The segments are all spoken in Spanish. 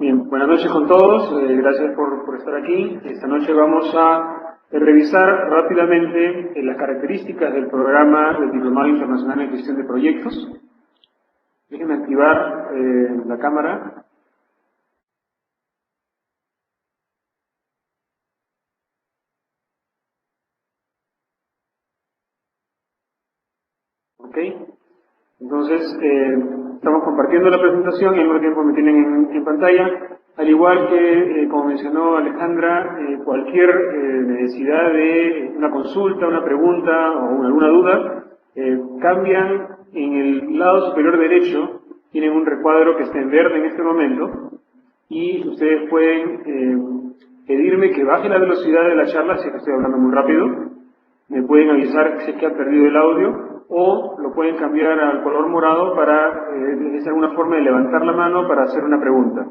Bien, buenas noches con todos, gracias por estar aquí. Esta noche vamos a revisar rápidamente las características del programa del Diplomado Internacional en Gestión de Proyectos. Déjenme activar la cámara. Ok, entonces estamos compartiendo la presentación y al mismo tiempo me tienen en pantalla. Al igual que, como mencionó Alejandra, cualquier necesidad de una consulta, una pregunta o alguna duda, cambian en el lado superior derecho, tienen un recuadro que está en verde en este momento, y ustedes pueden pedirme que baje la velocidad de la charla si es que estoy hablando muy rápido. Me pueden avisar si es que han perdido el audio, o lo pueden cambiar al color morado para, es alguna forma de levantar la mano para hacer una pregunta.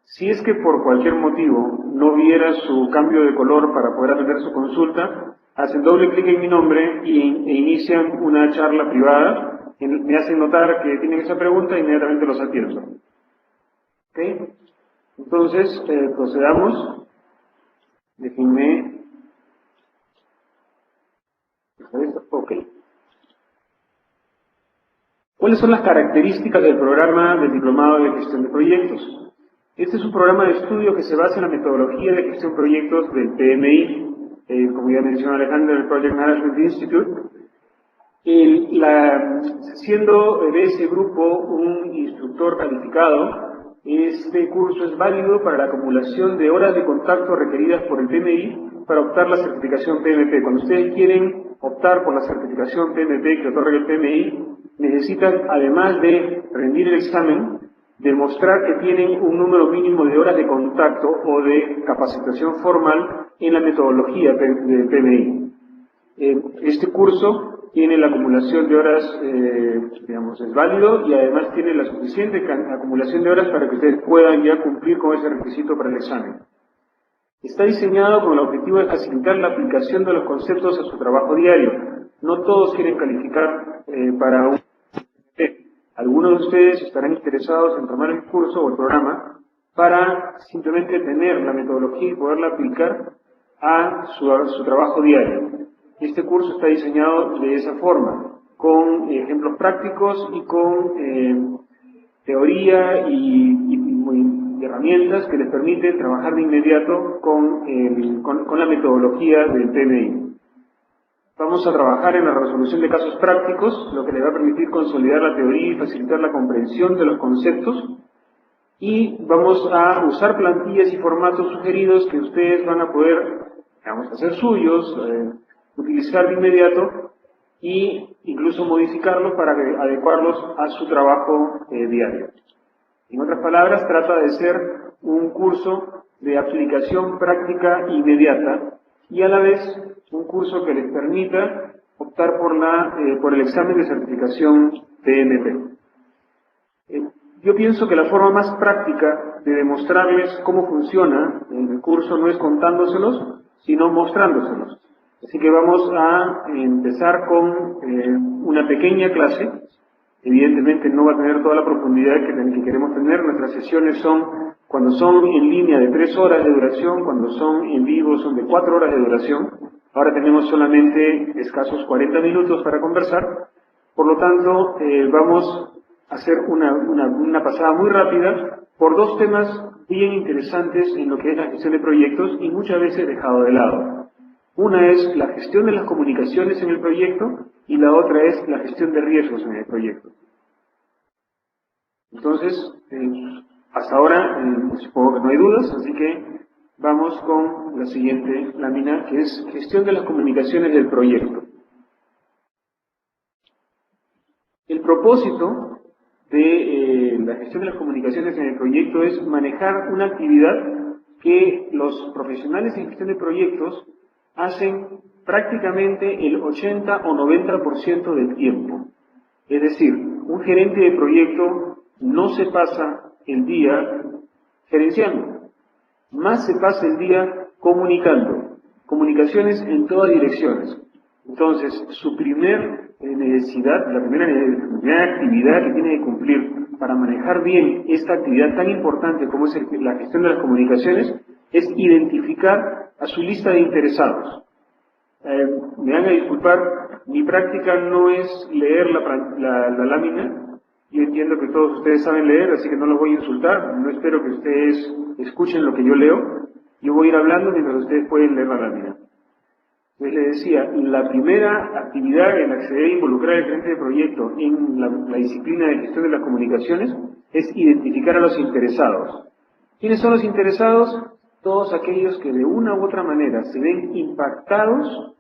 Si es que por cualquier motivo no viera su cambio de color para poder atender su consulta, hacen doble clic en mi nombre e inician una charla privada. Me hacen notar que tienen esa pregunta e inmediatamente los atiendo. ¿Ok? Entonces, procedamos. Déjenme. Ok. ¿Cuáles son las características del programa del Diplomado de Gestión de Proyectos? Este es un programa de estudio que se basa en la metodología de gestión de proyectos del PMI, como ya mencionó Alejandro, el Project Management Institute. Siendo de ese grupo un instructor calificado, este curso es válido para la acumulación de horas de contacto requeridas por el PMI para optar la certificación PMP. Cuando ustedes quieren optar por la certificación PMP que otorga el PMI, necesitan, además de rendir el examen, demostrar que tienen un número mínimo de horas de contacto o de capacitación formal en la metodología del PMI. Este curso tiene la acumulación de horas, digamos, es válido, y además tiene la suficiente acumulación de horas para que ustedes puedan ya cumplir con ese requisito para el examen. Está diseñado con el objetivo de facilitar la aplicación de los conceptos a su trabajo diario. No todos quieren calificar para un... Algunos de ustedes estarán interesados en tomar el curso o el programa para simplemente tener la metodología y poderla aplicar a su trabajo diario. Este curso está diseñado de esa forma, con ejemplos prácticos y con teoría y herramientas que les permiten trabajar de inmediato con la metodología del PMI. Vamos a trabajar en la resolución de casos prácticos, lo que les va a permitir consolidar la teoría y facilitar la comprensión de los conceptos. Y vamos a usar plantillas y formatos sugeridos que ustedes van a poder, digamos, hacer suyos, utilizar de inmediato e incluso modificarlos para adecuarlos a su trabajo diario. En otras palabras, trata de ser un curso de aplicación práctica inmediata y a la vez un curso que les permita optar por el examen de certificación PMP. Yo pienso que la forma más práctica de demostrarles cómo funciona el curso no es contándoselos, sino mostrándoselos. Así que vamos a empezar con una pequeña clase. Evidentemente no va a tener toda la profundidad que queremos tener. Nuestras sesiones son, cuando son en línea, de 3 horas de duración, cuando son en vivo son de 4 horas de duración. Ahora tenemos solamente escasos 40 minutos para conversar. Por lo tanto, vamos a hacer una pasada muy rápida por 2 temas bien interesantes en lo que es la gestión de proyectos y muchas veces dejado de lado. Una es la gestión de las comunicaciones en el proyecto y la otra es la gestión de riesgos en el proyecto. Entonces, hasta ahora supongo que no hay dudas, así que vamos con la siguiente lámina, que es gestión de las comunicaciones del proyecto. El propósito de la gestión de las comunicaciones en el proyecto es manejar una actividad que los profesionales en gestión de proyectos hacen prácticamente el 80 o 90% del tiempo. Es decir, un gerente de proyecto no se pasa el día gerenciando, más se pasa el día comunicando, comunicaciones en todas direcciones. Entonces, su primer necesidad, la primera actividad que tiene que cumplir para manejar bien esta actividad tan importante como es la gestión de las comunicaciones es identificar a su lista de interesados. Me van a disculpar, mi práctica no es leer la lámina. Yo entiendo que todos ustedes saben leer, así que no los voy a insultar. No espero que ustedes escuchen lo que yo leo. Yo voy a ir hablando mientras ustedes pueden leer la lámina. Entonces les decía, la primera actividad en la que se debe involucrar el gerente de proyecto en la disciplina de gestión de las comunicaciones es identificar a los interesados. ¿Quiénes son los interesados? Todos aquellos que de una u otra manera se ven impactados,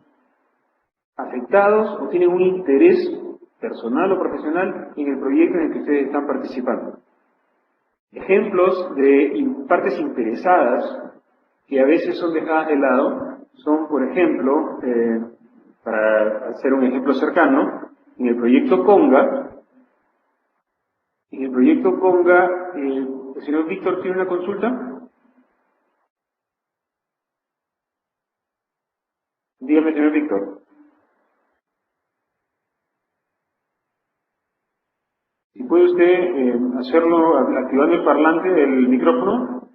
afectados o tienen un interés personal o profesional en el proyecto en el que ustedes están participando. Ejemplos de partes interesadas que a veces son dejadas de lado son, por ejemplo, para hacer un ejemplo cercano, en el proyecto Conga, el señor Víctor tiene una consulta. Dígame, señor Víctor. Si puede usted hacerlo activando el parlante del micrófono,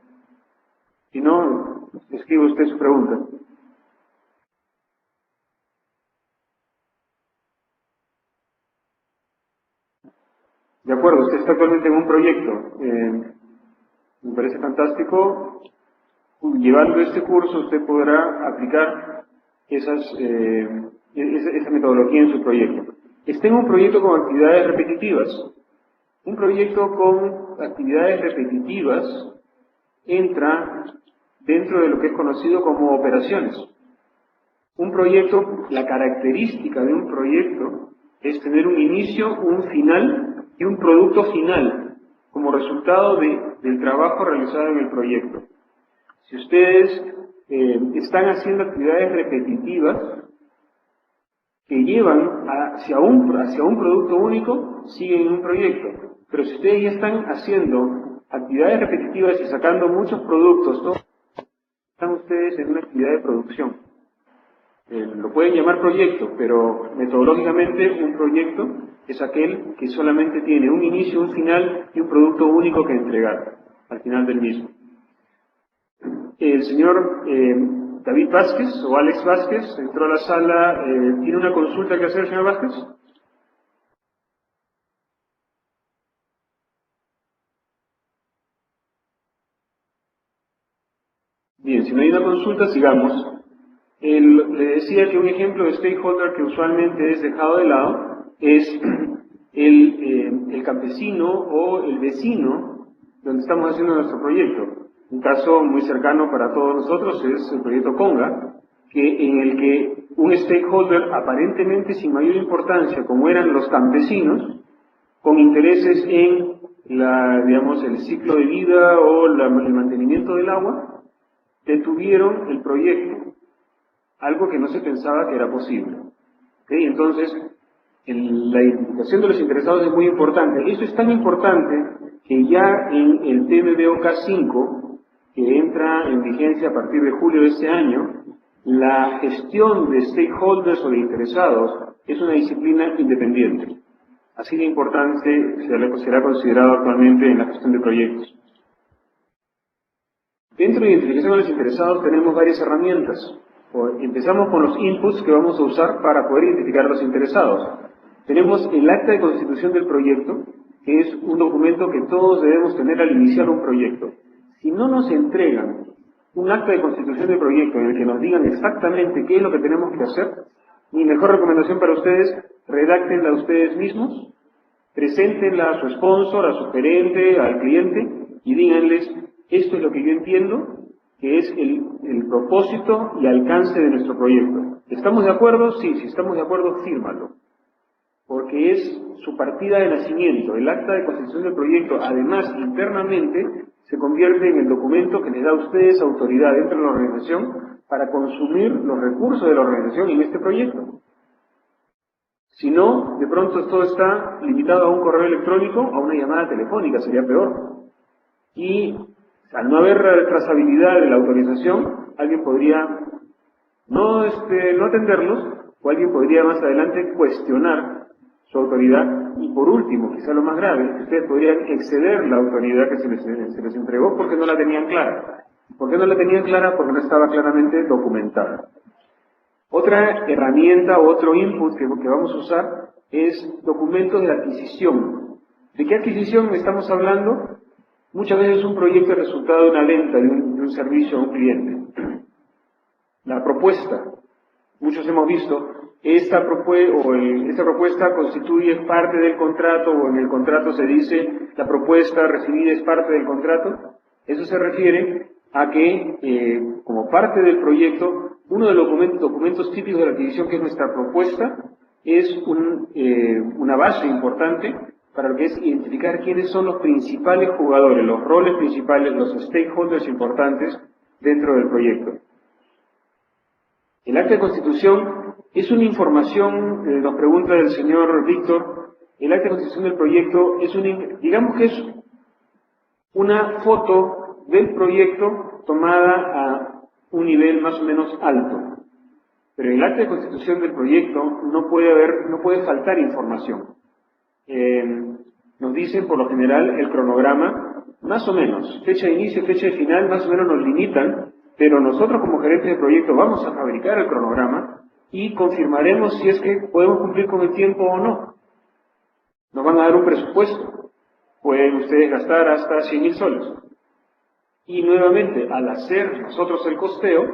si no, escribe usted su pregunta. De acuerdo, usted está actualmente en un proyecto. Me parece fantástico. Llevando este curso usted podrá aplicar esa metodología en su proyecto. Está en un proyecto con actividades repetitivas. Un proyecto con actividades repetitivas entra dentro de lo que es conocido como operaciones. Un proyecto, la característica de un proyecto es tener un inicio, un final y un producto final como resultado del trabajo realizado en el proyecto. Si ustedes están haciendo actividades repetitivas que llevan hacia un producto único, siguen en un proyecto. Pero si ustedes ya están haciendo actividades repetitivas y sacando muchos productos, están ustedes en una actividad de producción. Lo pueden llamar proyecto, pero metodológicamente un proyecto es aquel que solamente tiene un inicio, un final y un producto único que entregar al final del mismo. El señor David Vázquez o Alex Vázquez entró a la sala. ¿Tiene una consulta que hacer, señor Vázquez? Bien, si no hay una consulta, sigamos. Le decía que un ejemplo de stakeholder que usualmente es dejado de lado es el campesino o el vecino donde estamos haciendo nuestro proyecto. Un caso muy cercano para todos nosotros es el proyecto Conga, en el que un stakeholder aparentemente sin mayor importancia, como eran los campesinos, con intereses en el ciclo de vida o el mantenimiento del agua, detuvieron el proyecto, algo que no se pensaba que era posible. ¿Okay? Entonces, la identificación de los interesados es muy importante. Eso es tan importante que ya en el TMBOK 5, que entra en vigencia a partir de julio de este año, la gestión de stakeholders o de interesados es una disciplina independiente. Así de importante será considerado actualmente en la gestión de proyectos. Dentro de la identificación de los interesados tenemos varias herramientas. Empezamos con los inputs que vamos a usar para poder identificar a los interesados. Tenemos el acta de constitución del proyecto, que es un documento que todos debemos tener al iniciar un proyecto. Si no nos entregan un acta de constitución del proyecto en el que nos digan exactamente qué es lo que tenemos que hacer, mi mejor recomendación para ustedes, redáctenla ustedes mismos, preséntenla a su sponsor, a su gerente, al cliente y díganles: esto es lo que yo entiendo que es el propósito y alcance de nuestro proyecto. ¿Estamos de acuerdo? Sí, si estamos de acuerdo, fírmalo. Porque es su partida de nacimiento. El acta de constitución del proyecto, además, internamente, se convierte en el documento que les da a ustedes autoridad dentro de la organización para consumir los recursos de la organización en este proyecto. Si no, de pronto todo está limitado a un correo electrónico, a una llamada telefónica, sería peor. Y al no haber trazabilidad de la autorización, alguien podría no atenderlos, o alguien podría más adelante cuestionar su autoridad, y por último, quizá lo más grave, es que ustedes podrían exceder la autoridad que se les entregó porque no la tenían clara. ¿Por qué no la tenían clara? Porque no estaba claramente documentada. Otra herramienta o otro input que vamos a usar es documentos de adquisición. ¿De qué adquisición estamos hablando? Muchas veces un proyecto es resultado de una venta de un servicio a un cliente. La propuesta, muchos hemos visto, esta propuesta constituye parte del contrato, o en el contrato se dice la propuesta recibida es parte del contrato. Eso se refiere a que, como parte del proyecto, uno de los documentos típicos de la adquisición, que es nuestra propuesta, es una base importante para lo que es identificar quiénes son los principales jugadores, los roles principales, los stakeholders importantes dentro del proyecto. El acta de constitución es una información, nos pregunta el señor Víctor, el acta de constitución del proyecto es digamos que es una foto del proyecto tomada a un nivel más o menos alto. Pero en el acta de constitución del proyecto no puede faltar información. Nos dicen por lo general el cronograma, más o menos, fecha de inicio, fecha de final, más o menos nos limitan, pero nosotros como gerentes de proyecto vamos a fabricar el cronograma y confirmaremos si es que podemos cumplir con el tiempo o no. Nos van a dar un presupuesto, pueden ustedes gastar hasta 100.000 soles. Y nuevamente, al hacer nosotros el costeo,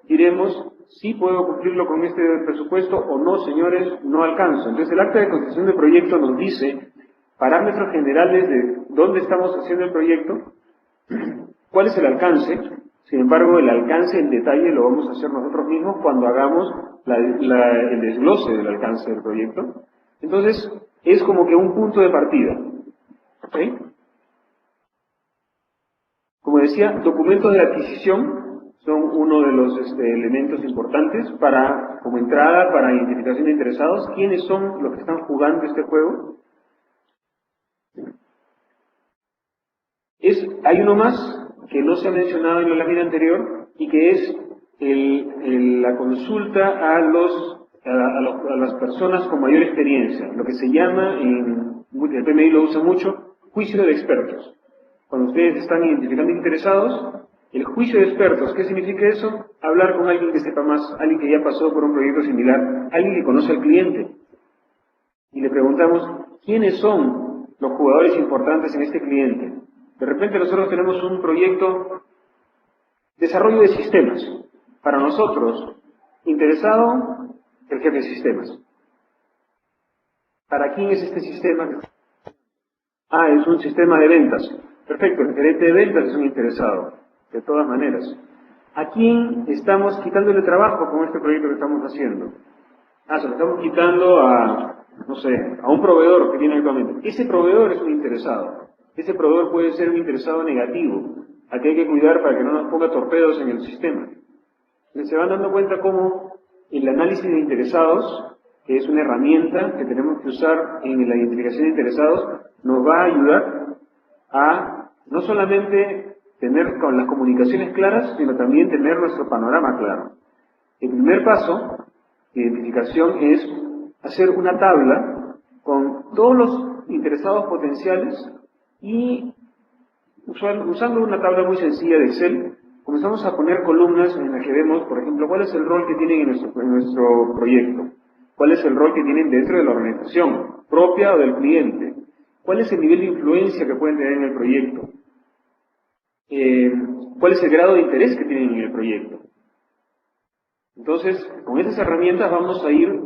diremos si puedo cumplirlo con este presupuesto o no, señores, no alcanzo. Entonces el acta de constitución del proyecto nos dice parámetros generales de dónde estamos haciendo el proyecto, cuál es el alcance. Sin embargo, el alcance en detalle lo vamos a hacer nosotros mismos cuando hagamos el desglose del alcance del proyecto. Entonces, es como que un punto de partida. ¿Ok? Como decía, documentos de adquisición son uno de los elementos importantes como entrada para identificación de interesados. ¿Quiénes son los que están jugando este juego? Hay uno más que no se ha mencionado en la lámina anterior y que es la consulta a las personas con mayor experiencia, lo que se llama, el PMI lo usa mucho, juicio de expertos. Cuando ustedes están identificando interesados, el juicio de expertos, ¿qué significa eso? Hablar con alguien que sepa más, alguien que ya pasó por un proyecto similar, alguien que conoce al cliente. Y le preguntamos, ¿quiénes son los jugadores importantes en este cliente? De repente nosotros tenemos un proyecto desarrollo de sistemas. Para nosotros, interesado, el jefe de sistemas. ¿Para quién es este sistema? Es un sistema de ventas. Perfecto, el gerente de ventas es un interesado, de todas maneras. ¿A quién estamos quitándole trabajo con este proyecto que estamos haciendo? Se lo estamos quitando a un proveedor que tiene actualmente. Ese proveedor es un interesado. Ese proveedor puede ser un interesado negativo, al que hay que cuidar para que no nos ponga torpedos en el sistema. Entonces, se van dando cuenta cómo el análisis de interesados, que es una herramienta que tenemos que usar en la identificación de interesados, nos va a ayudar a no solamente tener con las comunicaciones claras, sino también tener nuestro panorama claro. El primer paso de identificación es hacer una tabla con todos los interesados potenciales y usando una tabla muy sencilla de Excel, comenzamos a poner columnas en las que vemos, por ejemplo, cuál es el rol que tienen en nuestro proyecto, cuál es el rol que tienen dentro de la organización, propia o del cliente, cuál es el nivel de influencia que pueden tener en el proyecto, cuál es el grado de interés que tienen en el proyecto. Entonces, con estas herramientas vamos a ir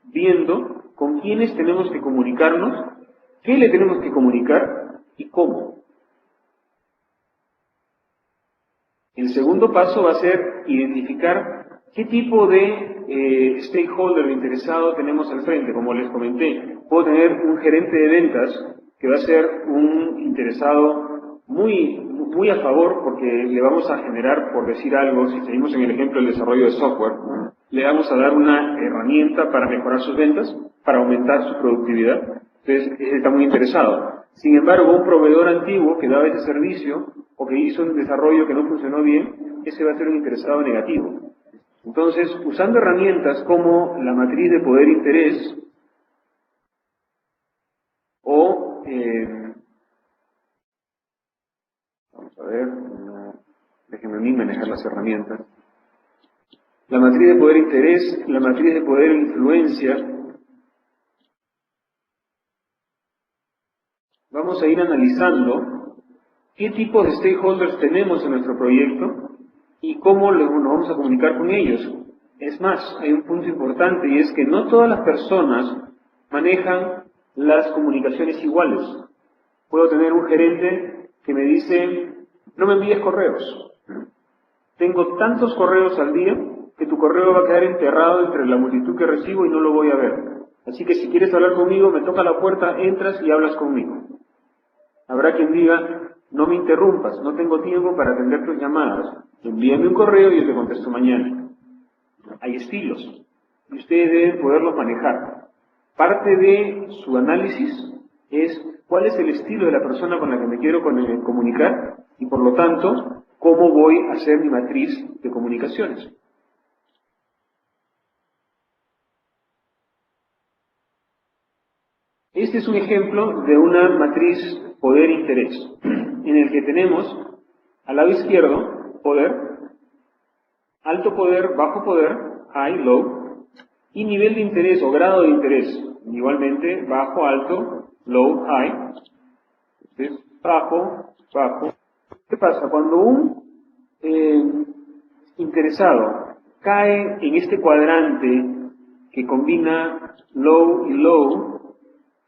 viendo con quiénes tenemos que comunicarnos, qué le tenemos que comunicar y cómo. El segundo paso va a ser identificar qué tipo de stakeholder interesado tenemos al frente. Como les comenté, puedo tener un gerente de ventas que va a ser un interesado muy a favor porque le vamos a generar, por decir algo, si seguimos en el ejemplo del desarrollo de software, le vamos a dar una herramienta para mejorar sus ventas, para aumentar su productividad. Entonces, él está muy interesado. Sin embargo, un proveedor antiguo que daba ese servicio o que hizo un desarrollo que no funcionó bien, ese va a ser un interesado negativo. Entonces, usando herramientas como la matriz de poder-interés, vamos a ver, déjenme a mí manejar las herramientas. La matriz de poder interés, la matriz de poder influencia. Vamos a ir analizando qué tipos de stakeholders tenemos en nuestro proyecto y cómo nos vamos a comunicar con ellos. Es más, hay un punto importante y es que no todas las personas manejan las comunicaciones iguales. Puedo tener un gerente que me dice, no me envíes correos. Tengo tantos correos al día que tu correo va a quedar enterrado entre la multitud que recibo y no lo voy a ver. Así que si quieres hablar conmigo, me toca la puerta, entras y hablas conmigo. Habrá quien diga, no me interrumpas, no tengo tiempo para atender tus llamadas. Envíame un correo y yo te contesto mañana. Hay estilos y ustedes deben poderlos manejar. Parte de su análisis es cuál es el estilo de la persona con la que me quiero comunicar y por lo tanto, cómo voy a hacer mi matriz de comunicaciones. Este es un ejemplo de una matriz poder-interés, en el que tenemos al lado izquierdo poder, alto poder, bajo poder, high, low, y nivel de interés o grado de interés, igualmente bajo, alto, low, high. Entonces, bajo, bajo. ¿Qué pasa? Cuando un interesado cae en este cuadrante que combina low y low,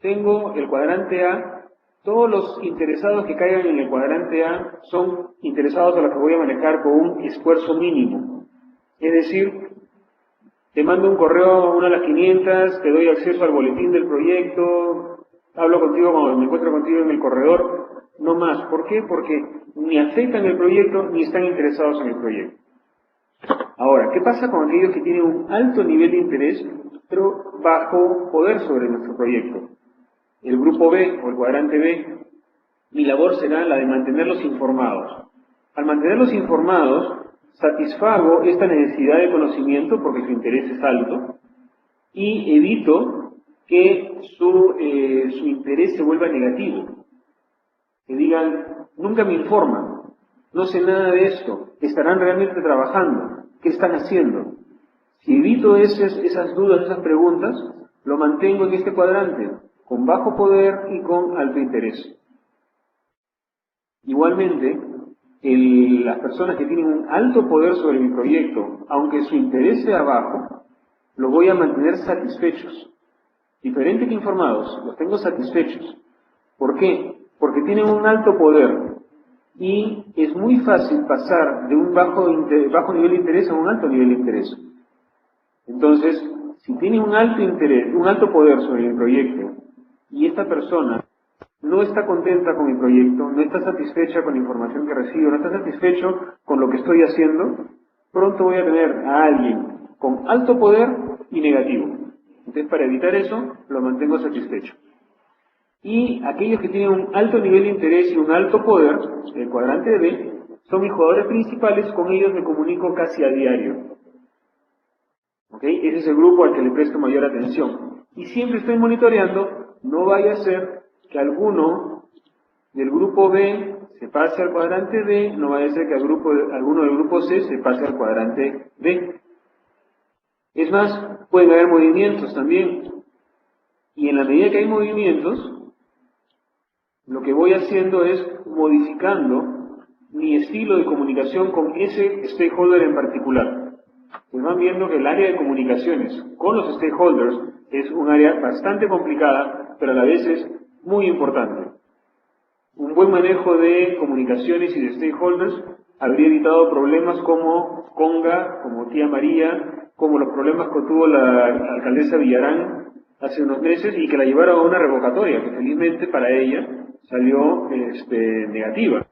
tengo el cuadrante A, todos los interesados que caigan en el cuadrante A son interesados a los que voy a manejar con un esfuerzo mínimo. Es decir, te mando un correo a 1:500, te doy acceso al boletín del proyecto, hablo contigo cuando me encuentro contigo en el corredor, no más. ¿Por qué? Porque ni aceptan el proyecto ni están interesados en el proyecto. Ahora, ¿qué pasa con aquellos que tienen un alto nivel de interés, pero bajo poder sobre nuestro proyecto? El grupo B o el cuadrante B, mi labor será la de mantenerlos informados. Al mantenerlos informados, satisfago esta necesidad de conocimiento porque su interés es alto y evito que su interés se vuelva negativo. Que digan, nunca me informan, no sé nada de esto, estarán realmente trabajando, ¿qué están haciendo? Si evito esas dudas, esas preguntas, lo mantengo en este cuadrante, con bajo poder y con alto interés. Igualmente, las personas que tienen un alto poder sobre mi proyecto, aunque su interés sea bajo, los voy a mantener satisfechos. Diferente que informados, los tengo satisfechos. ¿Por qué? Porque tienen un alto poder y es muy fácil pasar de un bajo nivel de interés a un alto nivel de interés. Entonces, si tiene un alto interés, un alto poder sobre mi proyecto y esta persona no está contenta con mi proyecto, no está satisfecha con la información que recibo, no está satisfecho con lo que estoy haciendo, pronto voy a tener a alguien con alto poder y negativo. Entonces, para evitar eso, lo mantengo satisfecho. Y aquellos que tienen un alto nivel de interés y un alto poder, el cuadrante B, son mis jugadores principales, con ellos me comunico casi a diario. ¿Okay? Ese es el grupo al que le presto mayor atención. Y siempre estoy monitoreando, no vaya a ser que alguno del grupo B se pase al cuadrante D, no vaya a ser que alguno del grupo C se pase al cuadrante D. Es más, pueden haber movimientos también. Y en la medida que hay movimientos, lo que voy haciendo es modificando mi estilo de comunicación con ese stakeholder en particular. Pues van viendo que el área de comunicaciones con los stakeholders es un área bastante complicada, pero a la vez es muy importante. Un buen manejo de comunicaciones y de stakeholders habría evitado problemas como Conga, como Tía María, como los problemas que tuvo la alcaldesa Villarán hace unos meses y que la llevaron a una revocatoria, que felizmente para ella salió negativa.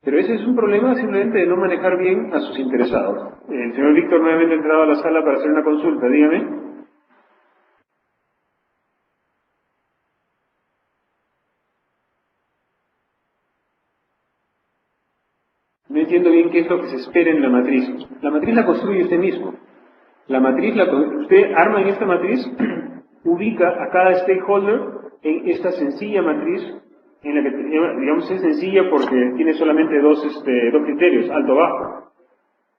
Pero ese es un problema simplemente de no manejar bien a sus interesados. El señor Víctor nuevamente ha entrado a la sala para hacer una consulta, dígame. No entiendo bien qué es lo que se espera en la matriz. La matriz la construye usted mismo. La matriz, usted arma en esta matriz, ubica a cada stakeholder en esta sencilla matriz, en la que, digamos, es sencilla porque tiene solamente dos criterios, alto-bajo.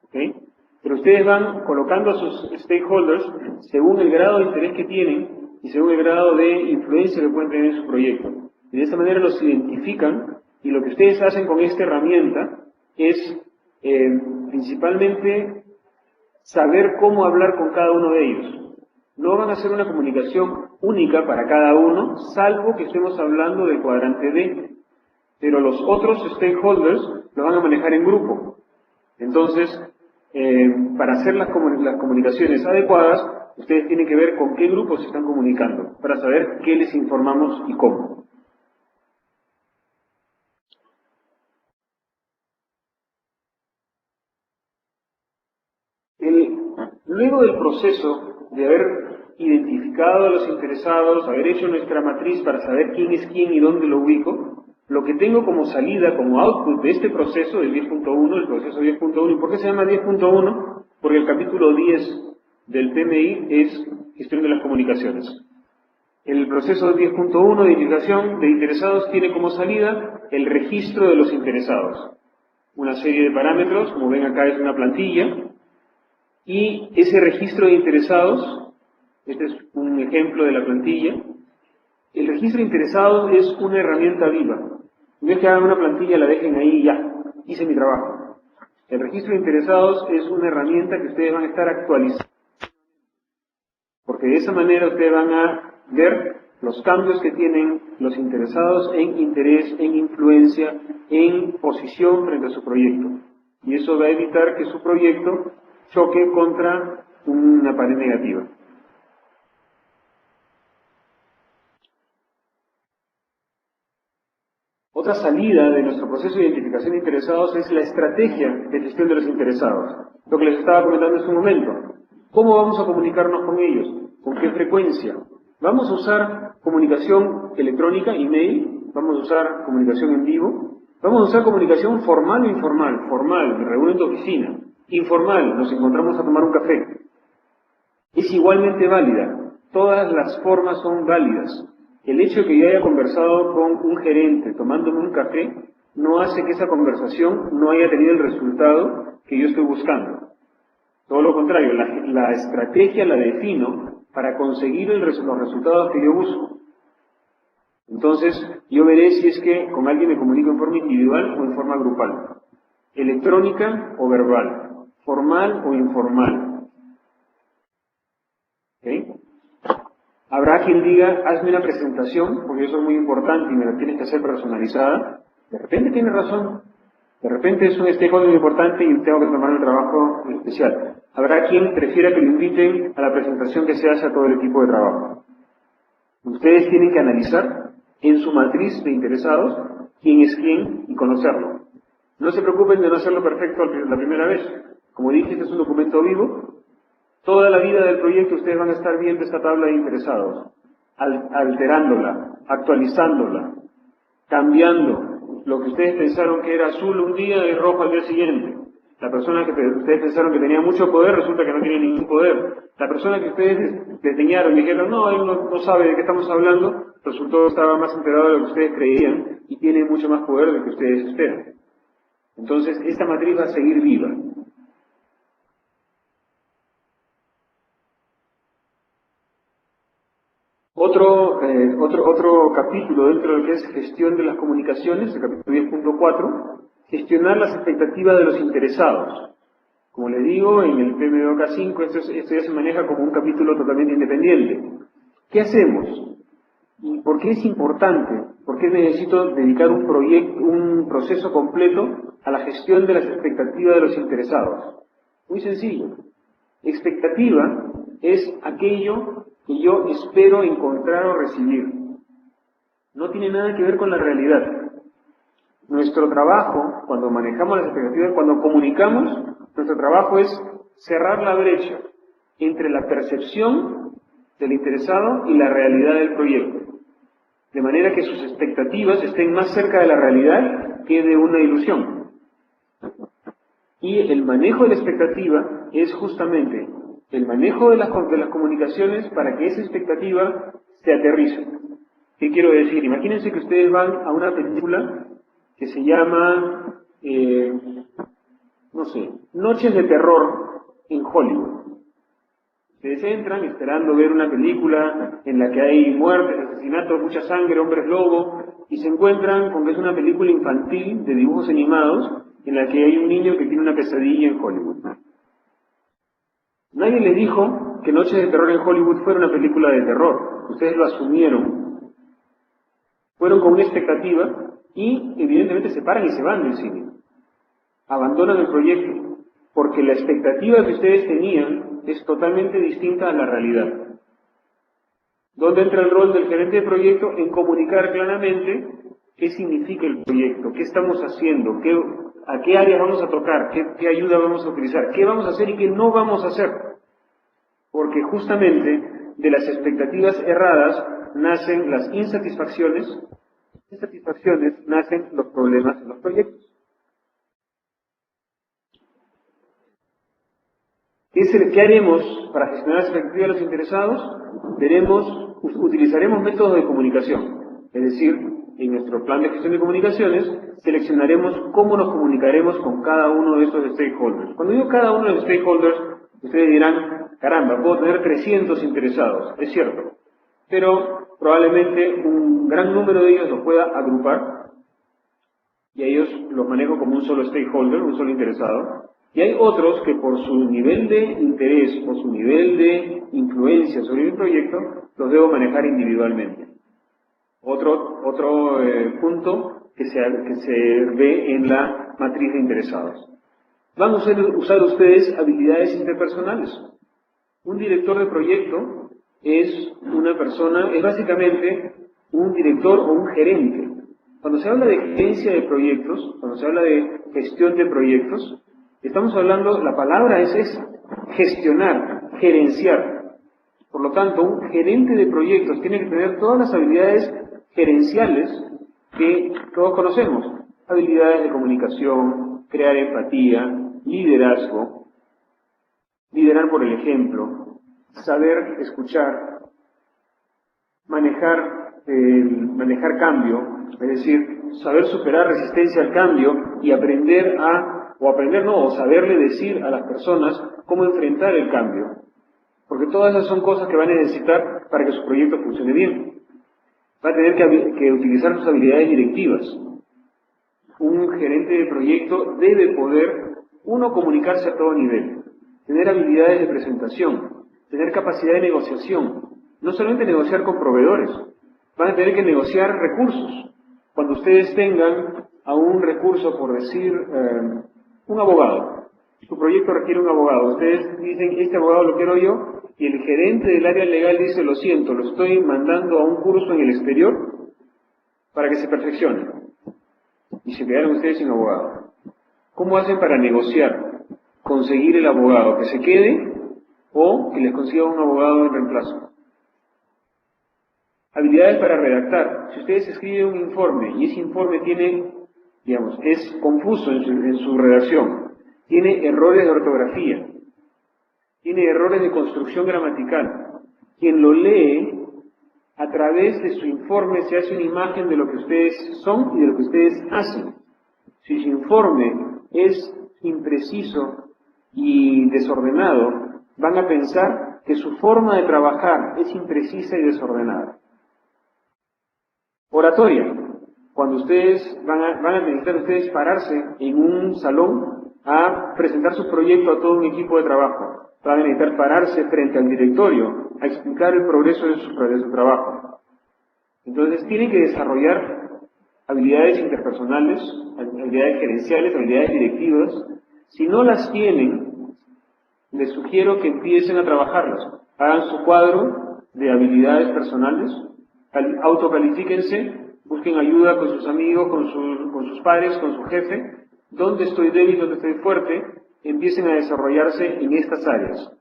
¿Okay? Pero ustedes van colocando a sus stakeholders según el grado de interés que tienen y según el grado de influencia que pueden tener en su proyecto. Y de esta manera los identifican, y lo que ustedes hacen con esta herramienta es principalmente saber cómo hablar con cada uno de ellos. No van a hacer una comunicación única para cada uno, salvo que estemos hablando del cuadrante D. Pero los otros stakeholders lo van a manejar en grupo. Entonces, para hacer las comunicaciones adecuadas, ustedes tienen que ver con qué grupos se están comunicando, para saber qué les informamos y cómo. Luego del proceso de haber identificado a los interesados, haber hecho nuestra matriz para saber quién es quién y dónde lo ubico, lo que tengo como salida, como output de este proceso del 10.1, el proceso 10.1, ¿y por qué se llama 10.1? Porque el capítulo 10 del PMI es gestión de las comunicaciones. El proceso 10.1 de identificación de interesados tiene como salida el registro de los interesados. Una serie de parámetros, como ven acá es una plantilla, y ese registro de interesados, este es un ejemplo de la plantilla. El registro de interesados es una herramienta viva. No es que hagan una plantilla, la dejen ahí y ya, hice mi trabajo. El registro de interesados es una herramienta que ustedes van a estar actualizando, porque de esa manera ustedes van a ver los cambios que tienen los interesados en interés, en influencia, en posición frente a su proyecto. Y eso va a evitar que su proyecto choque contra una pared negativa. Otra salida de nuestro proceso de identificación de interesados es la estrategia de gestión de los interesados. Lo que les estaba comentando en su momento. ¿Cómo vamos a comunicarnos con ellos? ¿Con qué frecuencia? ¿Vamos a usar comunicación electrónica, email? ¿Vamos a usar comunicación en vivo? ¿Vamos a usar comunicación formal o informal? Formal, me reúno en tu oficina. Informal, nos encontramos a tomar un café. Es igualmente válida. Todas las formas son válidas. El hecho de que yo haya conversado con un gerente tomándome un café no hace que esa conversación no haya tenido el resultado que yo estoy buscando. Todo lo contrario, la estrategia la defino para conseguir los resultados que yo busco. Entonces, yo veré si es que con alguien me comunico en forma individual o en forma grupal. Electrónica o verbal. Formal o informal. ¿Okay? Habrá quien diga, hazme una presentación, porque eso es muy importante y me la tienes que hacer personalizada. De repente tiene razón. De repente es un stakeholder muy importante y tengo que tomar un trabajo especial. Habrá quien prefiera que lo inviten a la presentación que se hace a todo el equipo de trabajo. Ustedes tienen que analizar en su matriz de interesados quién es quién y conocerlo. No se preocupen de no hacerlo perfecto la primera vez. Como dije, este es un documento vivo. Toda la vida del proyecto ustedes van a estar viendo esta tabla de interesados, alterándola, actualizándola, cambiando lo que ustedes pensaron que era azul un día y rojo al día siguiente. La persona que ustedes pensaron que tenía mucho poder resulta que no tiene ningún poder. La persona que ustedes desdeñaron y dijeron, no, él no sabe de qué estamos hablando, resultó que estaba más enterado de lo que ustedes creían y tiene mucho más poder de lo que ustedes esperan. Entonces, esta matriz va a seguir viva. Otro capítulo dentro de lo que es gestión de las comunicaciones, el capítulo 10.4, gestionar las expectativas de los interesados. Como les digo, en el PMBOK 5 esto ya se maneja como un capítulo totalmente independiente. ¿Qué hacemos? ¿Y por qué es importante? ¿Por qué necesito dedicar un proceso completo a la gestión de las expectativas de los interesados? Muy sencillo. Expectativa es aquello que yo espero encontrar o recibir. No tiene nada que ver con la realidad. Nuestro trabajo, cuando manejamos las expectativas, cuando comunicamos, nuestro trabajo es cerrar la brecha entre la percepción del interesado y la realidad del proyecto. De manera que sus expectativas estén más cerca de la realidad que de una ilusión. Y el manejo de la expectativa es justamente el manejo de las comunicaciones para que esa expectativa se aterrice. ¿Qué quiero decir? Imagínense que ustedes van a una película que se llama, no sé, Noches de Terror en Hollywood. Ustedes entran esperando ver una película en la que hay muertes, asesinatos, mucha sangre, hombres lobo, y se encuentran con que es una película infantil de dibujos animados en la que hay un niño que tiene una pesadilla en Hollywood. Nadie les dijo que Noches de Terror en Hollywood fuera una película de terror. Ustedes lo asumieron. Fueron con una expectativa y evidentemente se paran y se van del cine. Abandonan el proyecto porque la expectativa que ustedes tenían es totalmente distinta a la realidad. ¿Dónde entra el rol del gerente de proyecto? En comunicar claramente qué significa el proyecto, qué estamos haciendo, a qué áreas vamos a tocar, qué ayuda vamos a utilizar, qué vamos a hacer y qué no vamos a hacer. Porque justamente de las expectativas erradas nacen las insatisfacciones nacen los problemas en los proyectos. ¿Qué haremos para gestionar las expectativas de los interesados? Utilizaremos métodos de comunicación, es decir, en nuestro plan de gestión de comunicaciones seleccionaremos cómo nos comunicaremos con cada uno de estos stakeholders. Cuando digo cada uno de los stakeholders, ustedes dirán, caramba, puedo tener 300 interesados, es cierto, pero probablemente un gran número de ellos los pueda agrupar y a ellos los manejo como un solo stakeholder, un solo interesado. Y hay otros que por su nivel de interés, por su nivel de influencia sobre el proyecto, los debo manejar individualmente. Otro punto que se ve en la matriz de interesados. Van a usar ustedes habilidades interpersonales. Un director de proyecto es básicamente un director o un gerente. Cuando se habla de gerencia de proyectos, cuando se habla de gestión de proyectos, estamos hablando, la palabra es esa, gestionar, gerenciar. Por lo tanto, un gerente de proyectos tiene que tener todas las habilidades gerenciales que todos conocemos. Habilidades de comunicación, crear empatía, liderazgo, liderar por el ejemplo, saber escuchar, manejar cambio, es decir, saber superar resistencia al cambio y saberle decir a las personas cómo enfrentar el cambio. Porque todas esas son cosas que va a necesitar para que su proyecto funcione bien. Va a tener que utilizar sus habilidades directivas. Un gerente de proyecto debe poder, comunicarse a todo nivel, tener habilidades de presentación, tener capacidad de negociación, no solamente negociar con proveedores, van a tener que negociar recursos. Cuando ustedes tengan a un recurso, por decir, un abogado, su proyecto requiere un abogado, ustedes dicen, este abogado lo quiero yo, y el gerente del área legal dice, lo siento, lo estoy mandando a un curso en el exterior para que se perfeccione. Y se quedaron ustedes sin abogado. ¿Cómo hacen para negociar? Conseguir el abogado que se quede o que les consiga un abogado en reemplazo. Habilidades para redactar. Si ustedes escriben un informe y ese informe es confuso en su redacción, tiene errores de ortografía, tiene errores de construcción gramatical, quien lo lee, a través de su informe se hace una imagen de lo que ustedes son y de lo que ustedes hacen. Si su informe es impreciso y desordenado, van a pensar que su forma de trabajar es imprecisa y desordenada. Oratoria. Cuando ustedes van a necesitar ustedes pararse en un salón a presentar su proyecto a todo un equipo de trabajo. Van a necesitar pararse frente al directorio a explicar el progreso de su trabajo. Entonces tienen que desarrollar habilidades interpersonales, habilidades gerenciales, habilidades directivas. Si no las tienen, les sugiero que empiecen a trabajarlas. Hagan su cuadro de habilidades personales, autocalifíquense, busquen ayuda con sus amigos, con sus padres, con su jefe. ¿Dónde estoy débil, dónde estoy fuerte? Empiecen a desarrollarse en estas áreas.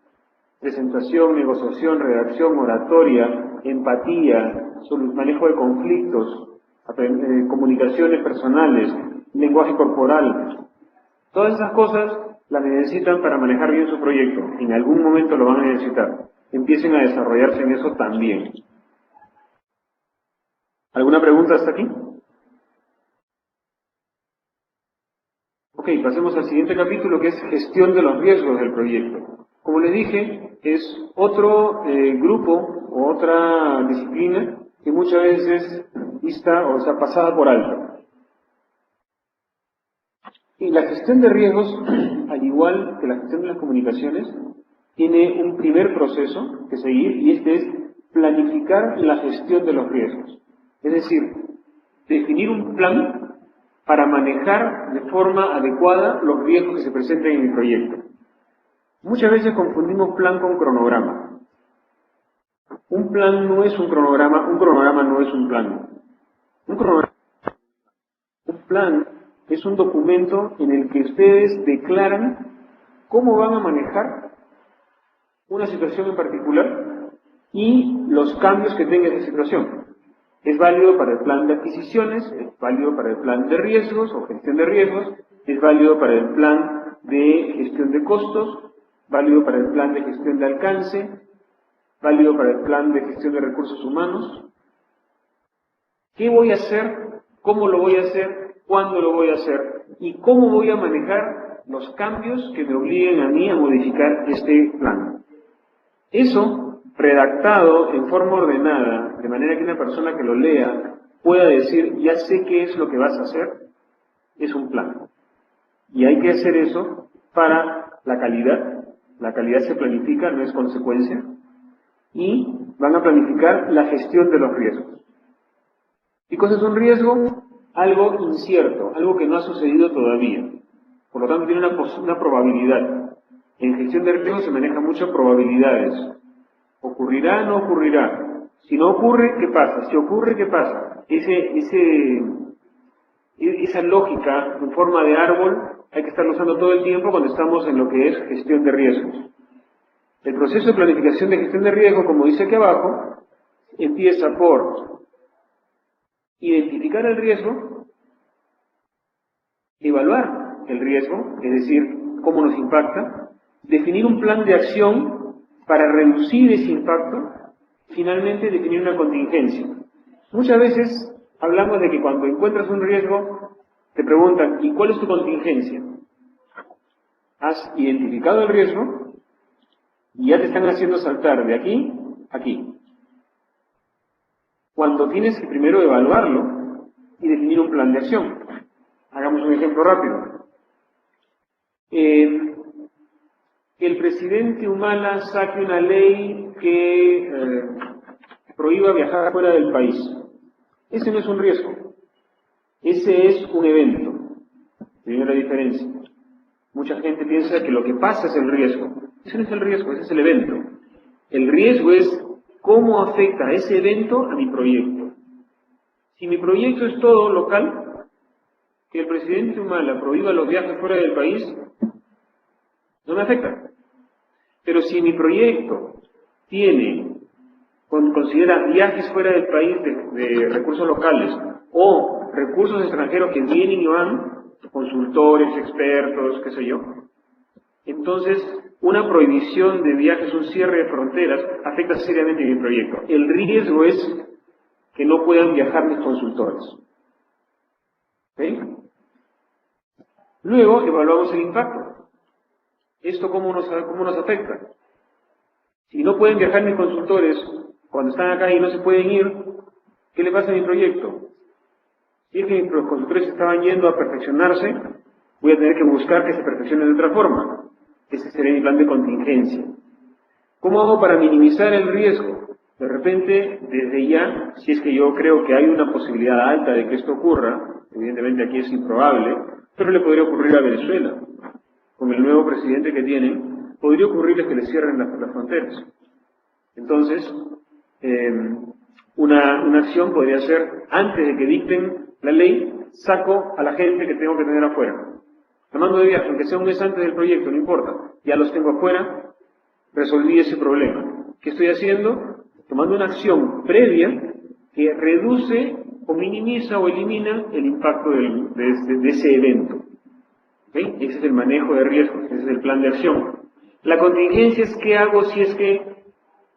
Presentación, negociación, redacción, oratoria, empatía, manejo de conflictos, comunicaciones personales, lenguaje corporal. Todas esas cosas las necesitan para manejar bien su proyecto. En algún momento lo van a necesitar. Empiecen a desarrollarse en eso también. ¿Alguna pregunta hasta aquí? Ok, pasemos al siguiente capítulo, que es gestión de los riesgos del proyecto. Como les dije, es otro grupo o otra disciplina que muchas veces vista o sea pasada por alto. Y la gestión de riesgos, al igual que la gestión de las comunicaciones, tiene un primer proceso que seguir y este es planificar la gestión de los riesgos. Es decir, definir un plan para manejar de forma adecuada los riesgos que se presenten en mi proyecto. Muchas veces confundimos plan con cronograma. Un plan no es un cronograma no es un plan. Un plan es un documento en el que ustedes declaran cómo van a manejar una situación en particular y los cambios que tenga esa situación. Es válido para el plan de adquisiciones, es válido para el plan de riesgos o gestión de riesgos, es válido para el plan de gestión de costos, válido para el plan de gestión de alcance, válido para el plan de gestión de recursos humanos. ¿Qué voy a hacer? ¿Cómo lo voy a hacer? ¿Cuándo lo voy a hacer? ¿Y cómo voy a manejar los cambios que me obliguen a mí a modificar este plan? Eso, redactado en forma ordenada, de manera que una persona que lo lea pueda decir, ya sé qué es lo que vas a hacer, es un plan. Y hay que hacer eso para la calidad. La calidad se planifica, no es consecuencia. Y van a planificar la gestión de los riesgos. ¿Qué cosa es un riesgo? Algo incierto, algo que no ha sucedido todavía. Por lo tanto, tiene una probabilidad. En gestión de riesgos se manejan muchas probabilidades. ¿Ocurrirá o no ocurrirá? Si no ocurre, ¿qué pasa? Si ocurre, ¿qué pasa? Esa lógica en forma de árbol hay que estarlo usando todo el tiempo cuando estamos en lo que es gestión de riesgos. El proceso de planificación de gestión de riesgo, como dice aquí abajo, empieza por identificar el riesgo, evaluar el riesgo, es decir, cómo nos impacta, definir un plan de acción para reducir ese impacto, finalmente definir una contingencia. Muchas veces hablamos de que cuando encuentras un riesgo, te preguntan, ¿y cuál es tu contingencia? Has identificado el riesgo y ya te están haciendo saltar de aquí a aquí. Cuando tienes que primero evaluarlo y definir un plan de acción. Hagamos un ejemplo rápido. El presidente Humala saque una ley que prohíba viajar fuera del país. Ese no es un riesgo, ese es un evento. Primera diferencia. Mucha gente piensa que lo que pasa es el riesgo. Ese no es el riesgo, ese es el evento. El riesgo es cómo afecta ese evento a mi proyecto. Si mi proyecto es todo local, que el presidente Humala prohíba los viajes fuera del país, no me afecta. Pero si mi proyecto considera viajes fuera del país de recursos locales o recursos extranjeros que vienen y van, consultores, expertos, qué sé yo, entonces una prohibición de viajes, un cierre de fronteras, afecta seriamente mi proyecto. El riesgo es que no puedan viajar mis consultores. ¿Okay? Luego evaluamos el impacto. ¿Esto cómo nos afecta? Si no pueden viajar mis consultores cuando están acá y no se pueden ir, ¿qué le pasa a mi proyecto? Si es que mis consultores estaban yendo a perfeccionarse, voy a tener que buscar que se perfeccionen de otra forma. Ese sería mi plan de contingencia. ¿Cómo hago para minimizar el riesgo? De repente, desde ya, si es que yo creo que hay una posibilidad alta de que esto ocurra, evidentemente aquí es improbable, pero le podría ocurrir a Venezuela. Con el nuevo presidente que tienen, podría ocurrirles que les cierren las fronteras. Entonces, una acción podría ser, antes de que dicten la ley, saco a la gente que tengo que tener afuera. Tomando de viaje, aunque sea un mes antes del proyecto, no importa, ya los tengo afuera, resolví ese problema. ¿Qué estoy haciendo? Tomando una acción previa que reduce o minimiza o elimina el impacto de ese evento. ¿Okay? Ese es el manejo de riesgos, ese es el plan de acción. La contingencia es qué hago si es que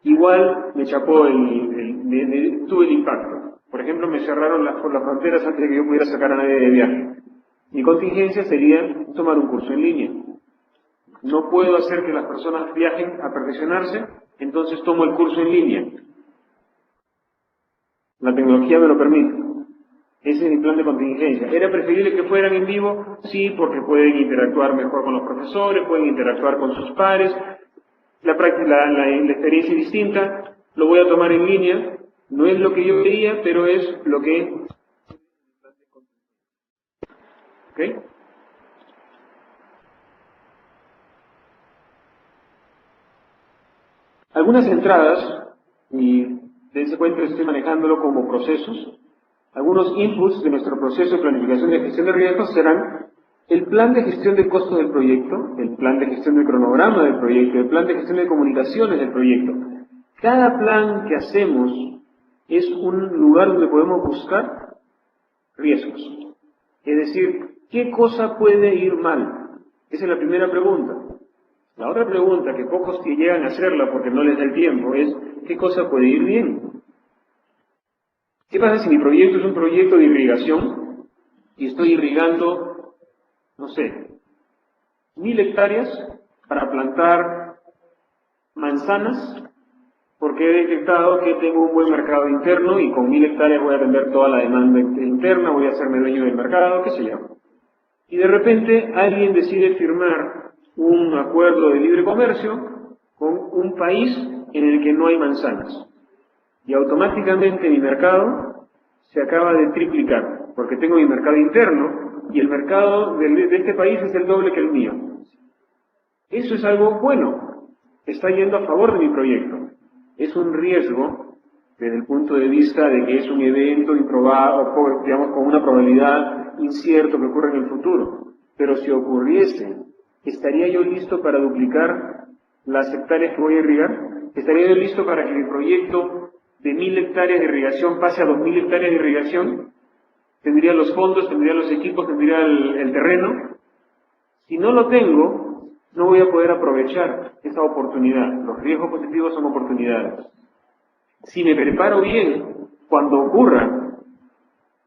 igual me chapó tuve el impacto. Por ejemplo, me cerraron las fronteras antes de que yo pudiera sacar a nadie de viaje. Mi contingencia sería tomar un curso en línea. No puedo hacer que las personas viajen a perfeccionarse, entonces tomo el curso en línea. La tecnología me lo permite. Ese es mi plan de contingencia. ¿Era preferible que fueran en vivo? Sí, porque pueden interactuar mejor con los profesores, pueden interactuar con sus pares. La experiencia es distinta. Lo voy a tomar en línea. No es lo que yo quería, pero es lo que... ¿Ok? Algunas entradas, y dense cuenta que estoy manejándolo como procesos, algunos inputs de nuestro proceso de planificación y de gestión de riesgos serán el plan de gestión de costos del proyecto, el plan de gestión del cronograma del proyecto, el plan de gestión de comunicaciones del proyecto. Cada plan que hacemos es un lugar donde podemos buscar riesgos. Es decir, ¿qué cosa puede ir mal? Esa es la primera pregunta. La otra pregunta, que pocos que llegan a hacerla porque no les da el tiempo, es ¿qué cosa puede ir bien? ¿Qué pasa si mi proyecto es un proyecto de irrigación y estoy irrigando, no sé, 1000 hectáreas para plantar manzanas porque he detectado que tengo un buen mercado interno y con 1000 hectáreas voy a atender toda la demanda interna, voy a hacerme dueño del mercado, qué sé yo? Y de repente alguien decide firmar un acuerdo de libre comercio con un país en el que no hay manzanas. Y automáticamente mi mercado se acaba de triplicar, porque tengo mi mercado interno y el mercado de este país es el doble que el mío. Eso es algo bueno, está yendo a favor de mi proyecto. Es un riesgo desde el punto de vista de que es un evento improbable, o digamos con una probabilidad incierta que ocurra en el futuro. Pero si ocurriese, ¿estaría yo listo para duplicar las hectáreas que voy a irrigar? ¿Estaría yo listo para que mi proyecto de 1000 hectáreas de irrigación pase a 2000 hectáreas de irrigación? ¿Tendría los fondos, tendría los equipos, tendría el terreno? Si no lo tengo, no voy a poder aprovechar esa oportunidad. Los riesgos positivos son oportunidades. Si me preparo bien, cuando ocurra,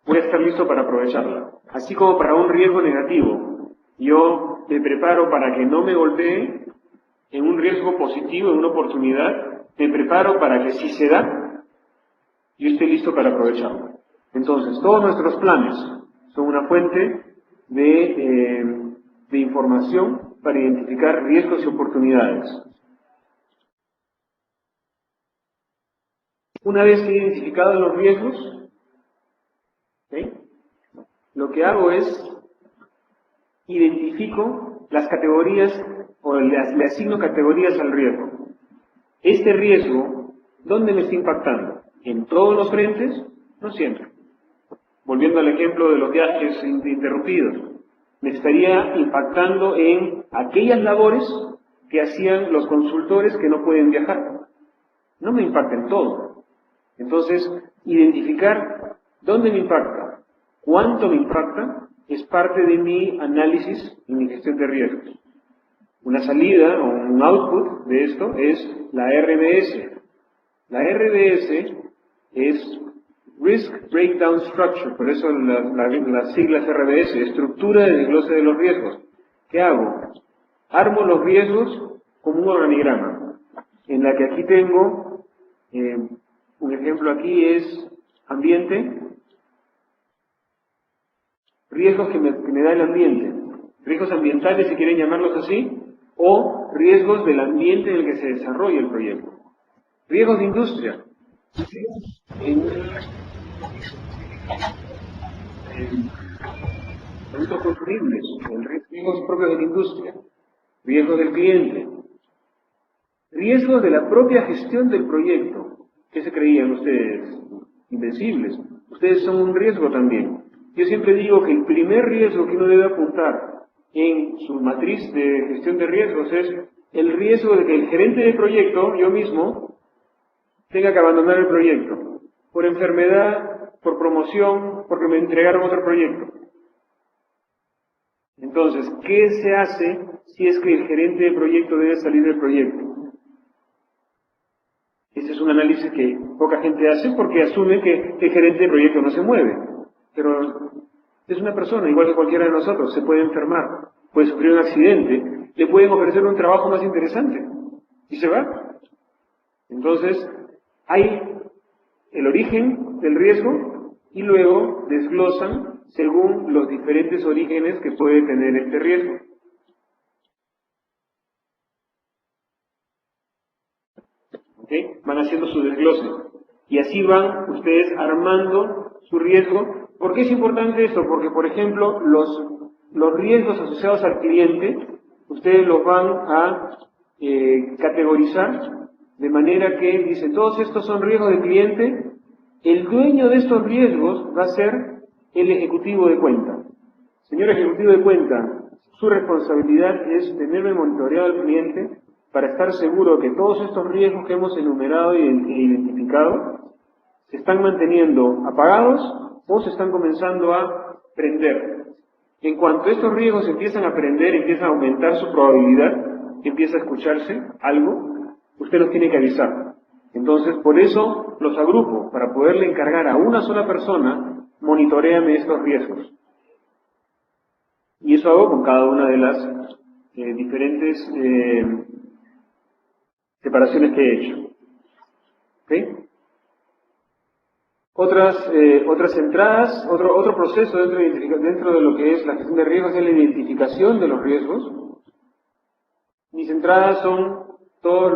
voy a estar listo para aprovecharla. Así como para un riesgo negativo, yo me preparo para que no me golpee en un riesgo positivo, en una oportunidad, me preparo para que si se da, yo esté listo para aprovecharlo. Entonces, todos nuestros planes son una fuente de información para identificar riesgos y oportunidades. Una vez que he identificado los riesgos, ¿okay?, lo que hago es identifico las categorías o le asigno categorías al riesgo. Este riesgo, ¿dónde me está impactando? ¿En todos los frentes? No siempre. Volviendo al ejemplo de los viajes interrumpidos, me estaría impactando en aquellas labores que hacían los consultores que no pueden viajar. No me impacta en todo. Entonces, identificar dónde me impacta, cuánto me impacta, es parte de mi análisis y mi gestión de riesgos. Una salida o un output de esto es la RBS. La RBS es Risk Breakdown Structure, por eso las siglas RBS, estructura de desglose de los riesgos. ¿Qué hago? Armo los riesgos como un organigrama, en la que aquí tengo, un ejemplo aquí es ambiente, riesgos que me da el ambiente, riesgos ambientales si quieren llamarlos así, o riesgos del ambiente en el que se desarrolla el proyecto. Riesgos de industria. Productos consumibles, riesgos propios de la industria, riesgos del cliente, riesgos de la propia gestión del proyecto. ¿Qué se creían ustedes? Invencibles. Ustedes son un riesgo también. Yo siempre digo que el primer riesgo que uno debe apuntar en su matriz de gestión de riesgos es el riesgo de que el gerente del proyecto, yo mismo, tenga que abandonar el proyecto por enfermedad, por promoción, porque me entregaron otro proyecto. Entonces, ¿qué se hace si es que el gerente de proyecto debe salir del proyecto? Este es un análisis que poca gente hace porque asume que el gerente de proyecto no se mueve. Pero es una persona, igual que cualquiera de nosotros, se puede enfermar, puede sufrir un accidente, le pueden ofrecer un trabajo más interesante y se va. Entonces, hay el origen del riesgo y luego desglosan según los diferentes orígenes que puede tener este riesgo. ¿Okay? Van haciendo su desglose y así van ustedes armando su riesgo. ¿Por qué es importante esto? Porque, por ejemplo, los riesgos asociados al cliente, ustedes los van a categorizar de manera que dice, todos estos son riesgos del cliente, el dueño de estos riesgos va a ser el ejecutivo de cuenta. Señor ejecutivo de cuenta, su responsabilidad es tenerme monitoreado al cliente para estar seguro de que todos estos riesgos que hemos enumerado e identificado se están manteniendo apagados o se están comenzando a prender. En cuanto estos riesgos empiezan a prender, empiezan a aumentar su probabilidad, empieza a escucharse algo, usted los tiene que avisar. Entonces, por eso los agrupo, para poderle encargar a una sola persona, monitoréame estos riesgos. Y eso hago con cada una de las diferentes separaciones que he hecho. ¿Okay? Otras entradas, otro proceso dentro de lo que es la gestión de riesgos es la identificación de los riesgos. Mis entradas son todas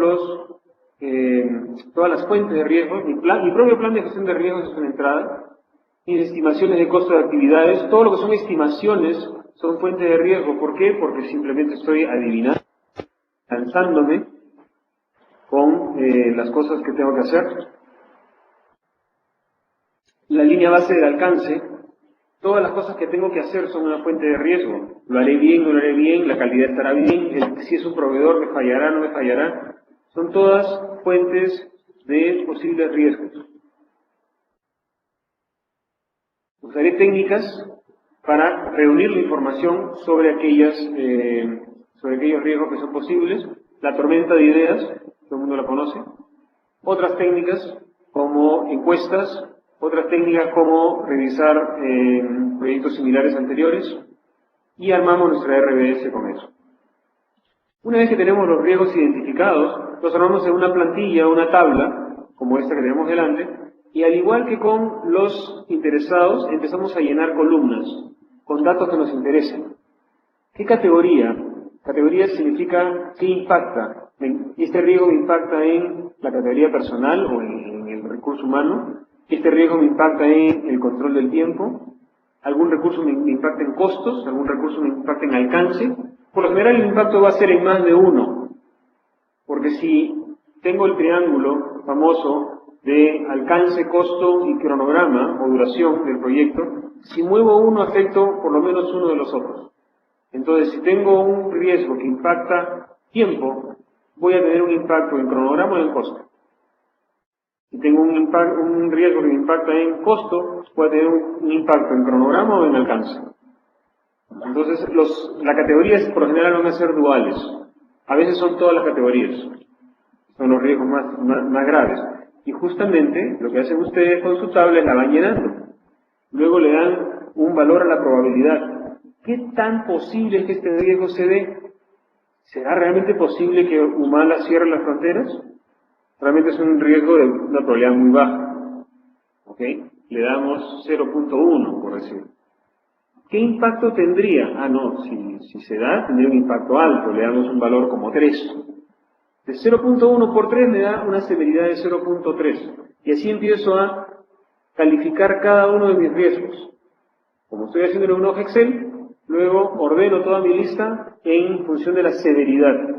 las fuentes de riesgos. Mi propio plan de gestión de riesgos es una entrada. Mis estimaciones de costo de actividades, todo lo que son estimaciones son fuentes de riesgo. ¿Por qué? Porque simplemente estoy adivinando, lanzándome con las cosas que tengo que hacer. La línea base del alcance, todas las cosas que tengo que hacer son una fuente de riesgo. Lo haré bien, no lo haré bien, la calidad estará bien, si es un proveedor me fallará, no me fallará. Son todas fuentes de posibles riesgos. Usaré técnicas para reunir la información sobre aquellos riesgos que son posibles. La tormenta de ideas, todo el mundo la conoce. Otras técnicas como encuestas, otras técnicas como revisar proyectos similares anteriores y armamos nuestra RBS con eso. Una vez que tenemos los riesgos identificados, los armamos en una plantilla, una tabla, como esta que tenemos delante, y al igual que con los interesados, empezamos a llenar columnas con datos que nos interesen. ¿Qué categoría? Categoría significa qué impacta. Este riesgo me impacta en la categoría personal o en el recurso humano. Este riesgo me impacta en el control del tiempo. Algún recurso me impacta en costos, algún recurso me impacta en alcance. Por lo general el impacto va a ser en más de uno. Porque si tengo el triángulo famoso de alcance, costo y cronograma o duración del proyecto, si muevo uno afecto por lo menos uno de los otros. Entonces, si tengo un riesgo que impacta tiempo, voy a tener un impacto en cronograma o en costo. Si tengo un riesgo que me impacta en costo, voy a tener un impacto en cronograma o en alcance. Entonces, las categorías por lo general van a ser duales. A veces son todas las categorías. Son los riesgos más graves. Y justamente lo que hacen ustedes con su tabla es la van llenando. Luego le dan un valor a la probabilidad. ¿Qué tan posible es que este riesgo se dé? ¿Será realmente posible que Humala cierre las fronteras? Realmente es un riesgo de una probabilidad muy baja. ¿Ok? Le damos 0.1, por decir. ¿Qué impacto tendría? No, si se da, tendría un impacto alto. Le damos un valor como 3. De 0.1 por 3 me da una severidad de 0.3. Y así empiezo a calificar cada uno de mis riesgos. Como estoy haciendo en un hoja Excel, luego ordeno toda mi lista en función de la severidad.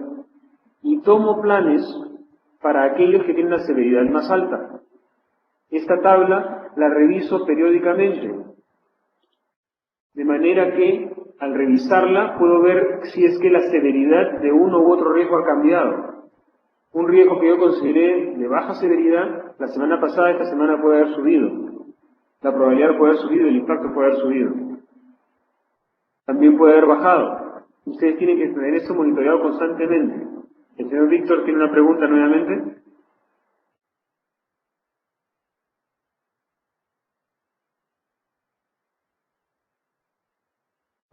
Y tomo planes para aquellos que tienen la severidad más alta. Esta tabla la reviso periódicamente. De manera que, al revisarla, puedo ver si es que la severidad de uno u otro riesgo ha cambiado. Un riesgo que yo consideré de baja severidad, la semana pasada, esta semana puede haber subido. La probabilidad puede haber subido, el impacto puede haber subido. También puede haber bajado. Ustedes tienen que tener esto monitoreado constantemente. El señor Víctor tiene una pregunta nuevamente.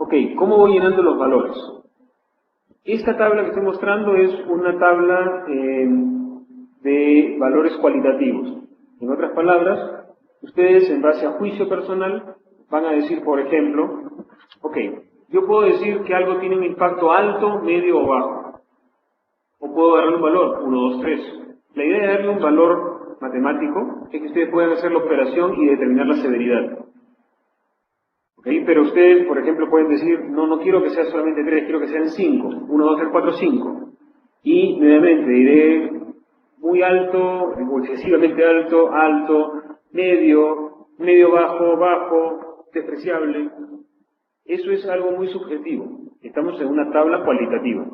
Ok, ¿cómo voy llenando los valores? Esta tabla que estoy mostrando es una tabla de valores cualitativos. En otras palabras, ustedes en base a juicio personal van a decir, por ejemplo, ok, yo puedo decir que algo tiene un impacto alto, medio o bajo. O puedo darle un valor, 1, 2, 3. La idea de darle un valor matemático es que ustedes puedan hacer la operación y determinar la severidad. ¿Okay? Pero ustedes, por ejemplo, pueden decir, no quiero que sea solamente 3, quiero que sean 5. 1, 2, 3, 4, 5. Y nuevamente diré muy alto, o excesivamente alto, alto, medio bajo, bajo, despreciable. Eso es algo muy subjetivo. Estamos en una tabla cualitativa.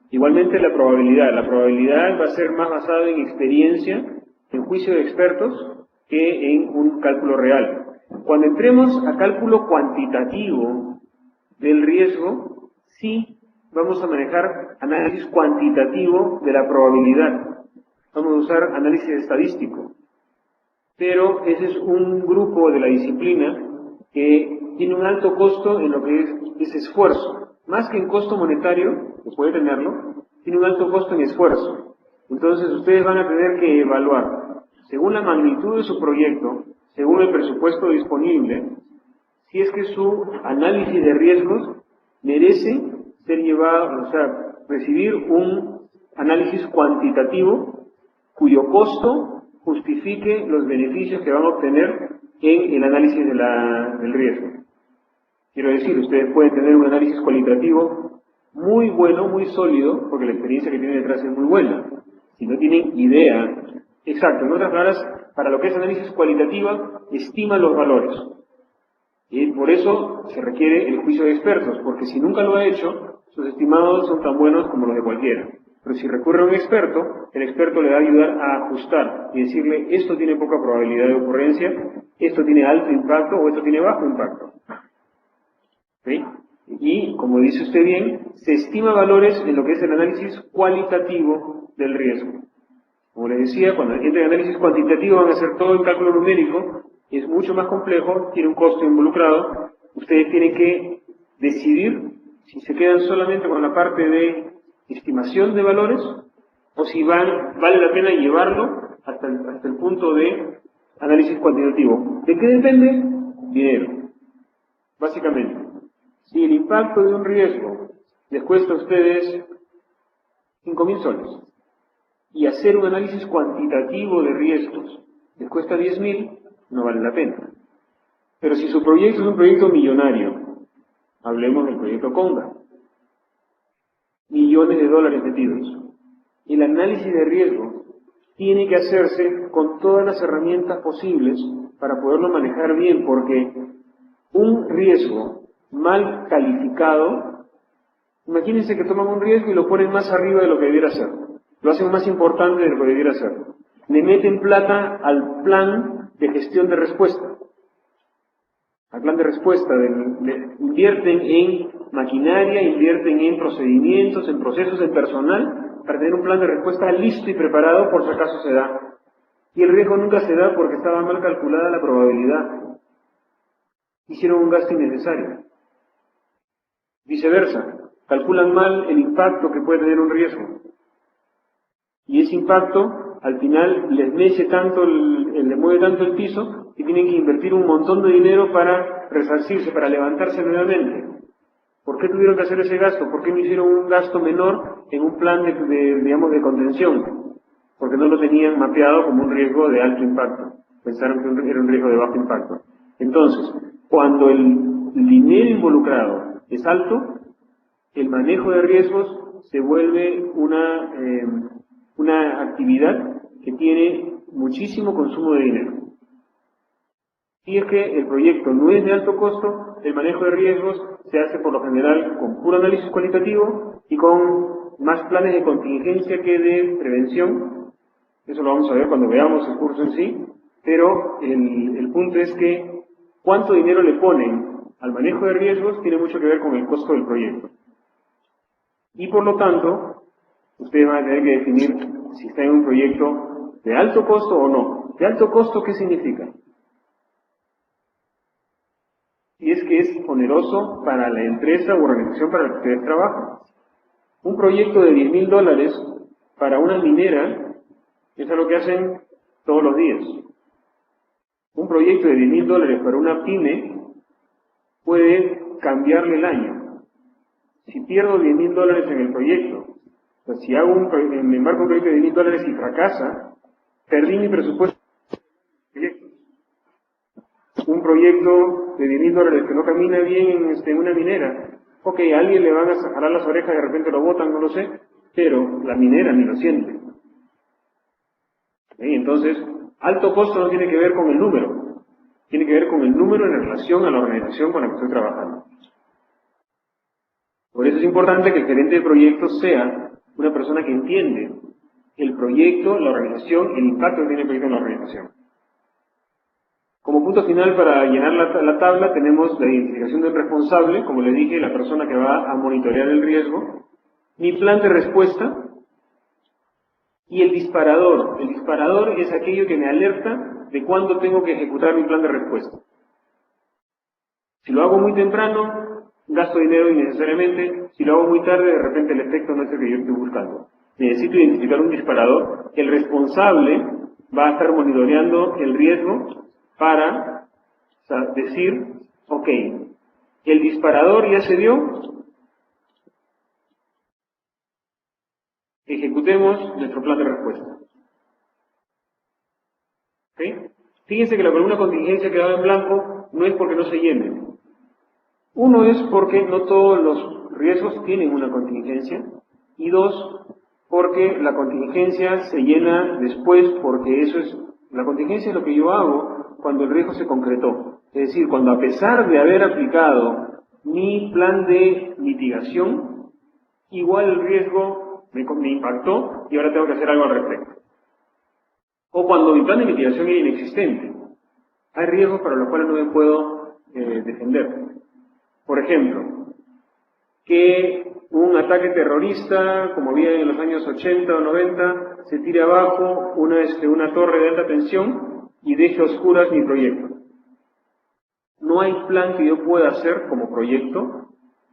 Igualmente la probabilidad va a ser más basada en experiencia, en juicio de expertos, que en un cálculo real. Cuando entremos a cálculo cuantitativo del riesgo, sí vamos a manejar análisis cuantitativo de la probabilidad. Vamos a usar análisis estadístico. Pero ese es un grupo de la disciplina que tiene un alto costo en lo que es esfuerzo. Más que en costo monetario, que puede tenerlo, tiene un alto costo en esfuerzo. Entonces ustedes van a tener que evaluar, según la magnitud de su proyecto, según el presupuesto disponible, si es que su análisis de riesgos merece ser llevado, o sea, recibir un análisis cuantitativo cuyo costo justifique los beneficios que van a obtener en el análisis del riesgo. Quiero decir, ustedes pueden tener un análisis cualitativo muy bueno, muy sólido, porque la experiencia que tienen detrás es muy buena. Si no tienen idea, exacto, en otras palabras, para lo que es análisis cualitativa, estima los valores. Y por eso se requiere el juicio de expertos, porque si nunca lo ha hecho, sus estimados son tan buenos como los de cualquiera. Pero si recurre a un experto, el experto le va a ayudar a ajustar y decirle, esto tiene poca probabilidad de ocurrencia, esto tiene alto impacto o esto tiene bajo impacto. ¿Sí? Y, como dice usted bien, se estima valores en lo que es el análisis cualitativo del riesgo. Como les decía, cuando entra en análisis cuantitativo van a hacer todo el cálculo numérico, es mucho más complejo, tiene un costo involucrado, ustedes tienen que decidir si se quedan solamente con la parte de estimación de valores o si vale la pena llevarlo hasta el punto de análisis cuantitativo. ¿De qué depende? Dinero, básicamente. Si el impacto de un riesgo les cuesta a ustedes 5.000 soles y hacer un análisis cuantitativo de riesgos les cuesta 10.000, no vale la pena. Pero si su proyecto es un proyecto millonario, hablemos del proyecto Conga, millones de dólares metidos, el análisis de riesgo tiene que hacerse con todas las herramientas posibles para poderlo manejar bien, porque un riesgo mal calificado, imagínense que toman un riesgo y lo ponen más arriba de lo que debiera ser, lo hacen más importante de lo que debiera ser, le meten plata al plan de gestión de respuesta, al plan de respuesta, invierten en maquinaria, invierten en procedimientos, en procesos, en personal, para tener un plan de respuesta listo y preparado por si acaso se da. Y el riesgo nunca se da porque estaba mal calculada la probabilidad. Hicieron un gasto innecesario. Viceversa, calculan mal el impacto que puede tener un riesgo. Y ese impacto, al final, les mece tanto, les mueve tanto el piso, que tienen que invertir un montón de dinero para resarcirse, para levantarse nuevamente. ¿Por qué tuvieron que hacer ese gasto? ¿Por qué no hicieron un gasto menor en un plan digamos, de contención? Porque no lo tenían mapeado como un riesgo de alto impacto. Pensaron que era un riesgo de bajo impacto. Entonces, cuando el dinero involucrado es alto, el manejo de riesgos se vuelve una actividad que tiene muchísimo consumo de dinero. Si es que el proyecto no es de alto costo, el manejo de riesgos se hace por lo general con puro análisis cualitativo y con más planes de contingencia que de prevención. Eso lo vamos a ver cuando veamos el curso en sí, pero el punto es que cuánto dinero le ponen al manejo de riesgos tiene mucho que ver con el costo del proyecto. Y por lo tanto, ustedes van a tener que definir si está en un proyecto de alto costo o no. ¿De alto costo qué significa? Si es que es oneroso para la empresa o organización para la que ustedes trabajan. Un proyecto de $10.000 para una minera es algo que hacen todos los días. Un proyecto de $10.000 para una pyme puede cambiarle el año. Si pierdo $10.000 en el proyecto, o sea, si me embarco un proyecto de $10.000 y fracasa, perdí mi presupuesto. Un proyecto de $10.000 que no camina bien en una minera, ok, a alguien le van a jalar las orejas y de repente lo botan, no lo sé, pero la minera ni lo siente. Entonces, alto costo no tiene que ver con el número, tiene que ver con el número en relación a la organización con la que estoy trabajando. Por eso es importante que el gerente de proyectos sea una persona que entiende el proyecto, la organización, el impacto que tiene el proyecto en la organización. Como punto final para llenar la tabla tenemos la identificación del responsable, como les dije, la persona que va a monitorear el riesgo, mi plan de respuesta y el disparador. El disparador es aquello que me alerta de cuándo tengo que ejecutar mi plan de respuesta. Si lo hago muy temprano, gasto dinero innecesariamente. Si lo hago muy tarde, de repente el efecto no es el que yo estoy buscando. Necesito identificar un disparador. El responsable va a estar monitoreando el riesgo para decir, ok, el disparador ya se dio, ejecutemos nuestro plan de respuesta. ¿Okay? Fíjense que la columna contingencia quedada en blanco no es porque no se llene. Uno es porque no todos los riesgos tienen una contingencia, y dos, porque la contingencia se llena después, porque la contingencia es lo que yo hago cuando el riesgo se concretó. Es decir, cuando a pesar de haber aplicado mi plan de mitigación, igual el riesgo me impactó y ahora tengo que hacer algo al respecto. O cuando mi plan de mitigación es inexistente. Hay riesgos para los cuales no me puedo defender. Por ejemplo, que un ataque terrorista, como había en los años 80 o 90, se tire abajo una torre de alta tensión y deje a oscuras mi proyecto. No hay plan que yo pueda hacer como proyecto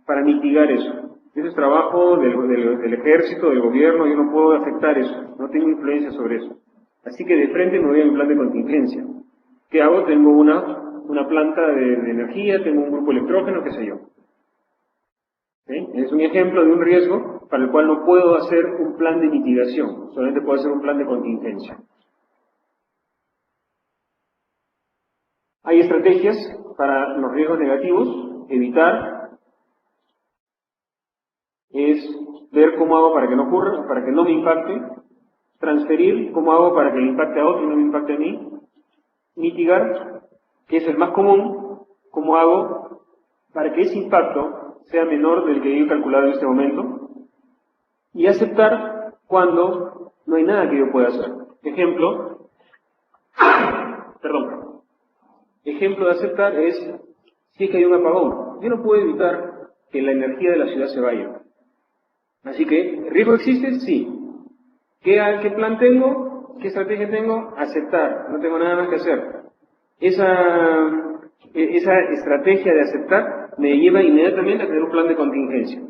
para mitigar eso. Ese es trabajo del ejército, del gobierno, yo no puedo afectar eso, no tengo influencia sobre eso. Así que de frente me voy a mi plan de contingencia. ¿Qué hago? Tengo una planta de energía, tengo un grupo electrógeno, qué sé yo. ¿Sí? Es un ejemplo de un riesgo para el cual no puedo hacer un plan de mitigación, solamente puedo hacer un plan de contingencia. Hay estrategias para los riesgos negativos. Evitar es ver cómo hago para que no ocurra, para que no me impacte. Transferir, cómo hago para que le impacte a otro y no me impacte a mí. Mitigar, que es el más común, cómo hago para que ese impacto sea menor del que yo he calculado en este momento. Y aceptar cuando no hay nada que yo pueda hacer. Ejemplo de aceptar es si es que hay un apagón. Yo no puedo evitar que la energía de la ciudad se vaya. Así que, ¿el riesgo existe? Sí. ¿Qué plan tengo? ¿Qué estrategia tengo? Aceptar. No tengo nada más que hacer. Esa estrategia de aceptar me lleva inmediatamente a tener un plan de contingencia.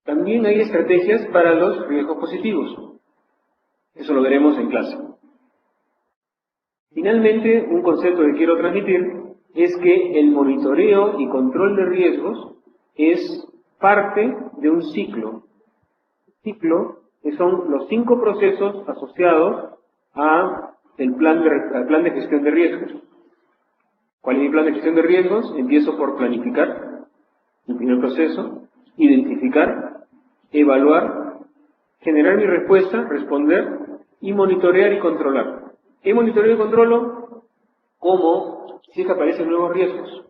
También hay estrategias para los riesgos positivos. Eso lo veremos en clase. Finalmente, un concepto que quiero transmitir es que el monitoreo y control de riesgos es parte de un ciclo. Ciclo que son los 5 procesos asociados al plan de gestión de riesgos. ¿Cuál es mi plan de gestión de riesgos? Empiezo por planificar, el primer proceso, identificar, evaluar, generar mi respuesta, responder y monitorear y controlar. ¿Qué monitoreo y controlo? ¿Cómo? Si es que aparecen nuevos riesgos.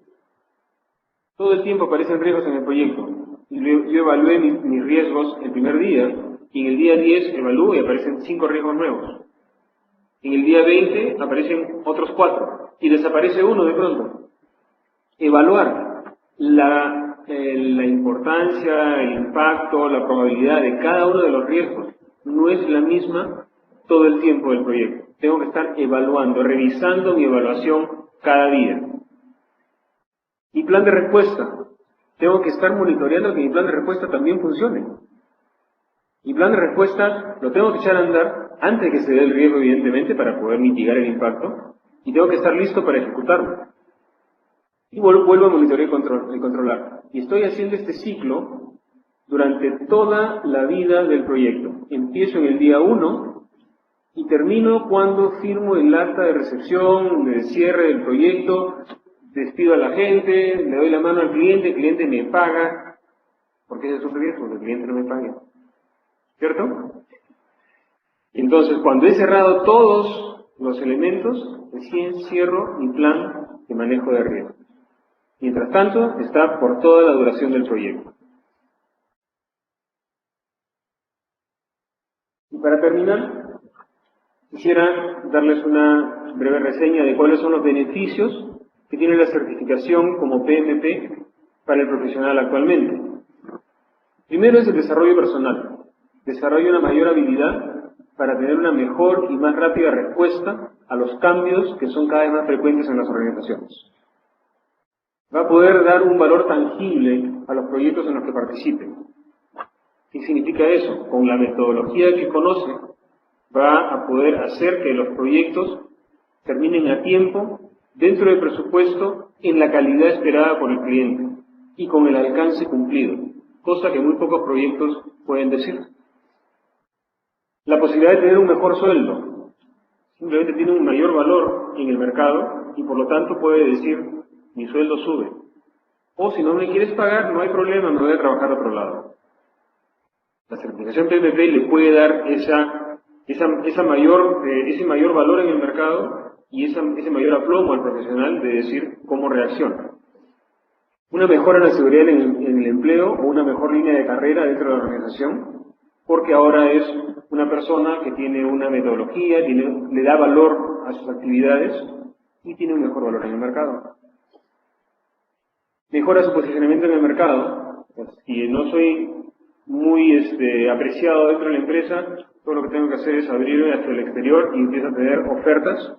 Todo el tiempo aparecen riesgos en el proyecto. Yo evalué mis riesgos el primer día, y en el día 10 evalúo y aparecen 5 riesgos nuevos. En el día 20 aparecen otros 4, y desaparece uno de pronto. Evaluar la importancia, el impacto, la probabilidad de cada uno de los riesgos no es la misma todo el tiempo del proyecto. tengo que estar evaluando, revisando mi evaluación cada día. Mi plan de respuesta, tengo que estar monitoreando que mi plan de respuesta también funcione. Mi plan de respuesta lo tengo que echar a andar antes de que se dé el riesgo, evidentemente, para poder mitigar el impacto, y tengo que estar listo para ejecutarlo. Y vuelvo a monitorear y controlar. Y estoy haciendo este ciclo durante toda la vida del proyecto. Empiezo en el día 1 y termino cuando firmo el acta de recepción, de cierre del proyecto, despido a la gente, le doy la mano al cliente, el cliente me paga. ¿Por qué ese es un riesgo? Porque el cliente no me pague. ¿Cierto? Entonces, cuando he cerrado todos los elementos, recién cierro mi plan de manejo de riesgo. Mientras tanto, está por toda la duración del proyecto. Y para terminar, quisiera darles una breve reseña de cuáles son los beneficios que tiene la certificación como PMP para el profesional actualmente. Primero es el desarrollo personal. Desarrolla una mayor habilidad para tener una mejor y más rápida respuesta a los cambios que son cada vez más frecuentes en las organizaciones. Va a poder dar un valor tangible a los proyectos en los que participen. ¿Qué significa eso? Con la metodología que conoce, va a poder hacer que los proyectos terminen a tiempo, dentro del presupuesto, en la calidad esperada por el cliente y con el alcance cumplido, cosa que muy pocos proyectos pueden decir. La posibilidad de tener un mejor sueldo, simplemente tiene un mayor valor en el mercado y por lo tanto puede decir, mi sueldo sube. O si no me quieres pagar, no hay problema, me voy a trabajar a otro lado. La certificación PMP le puede dar ese mayor valor en el mercado y ese mayor aplomo al profesional de decir cómo reacciona. Una mejora en la seguridad en el empleo o una mejor línea de carrera dentro de la organización, porque ahora es una persona que tiene una metodología, le da valor a sus actividades y tiene un mejor valor en el mercado. Mejora su posicionamiento en el mercado. Si no soy muy apreciado dentro de la empresa, todo lo que tengo que hacer es abrirme hacia el exterior y empiezo a tener ofertas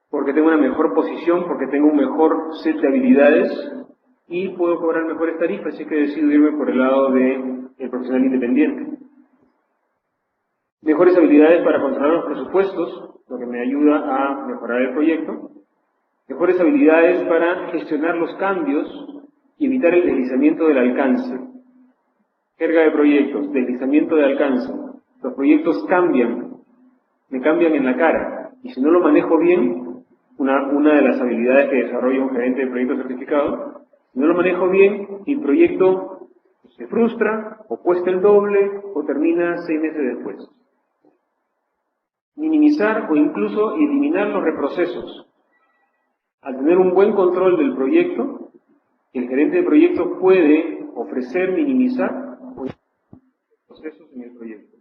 porque tengo una mejor posición, porque tengo un mejor set de habilidades y puedo cobrar mejores tarifas, así que decido irme por el lado del profesional independiente. Mejores habilidades para controlar los presupuestos, lo que me ayuda a mejorar el proyecto. Mejores habilidades para gestionar los cambios y evitar el deslizamiento del alcance. Jerga de proyectos, deslizamiento de alcance. Los proyectos cambian, me cambian en la cara. Y si no lo manejo bien, una de las habilidades que desarrolla un gerente de proyecto certificado, si no lo manejo bien, mi proyecto se frustra, o cuesta el doble, o termina 6 meses después. Minimizar o incluso eliminar los reprocesos. Al tener un buen control del proyecto, el gerente de proyecto puede ofrecer minimizar los procesos en el proyecto.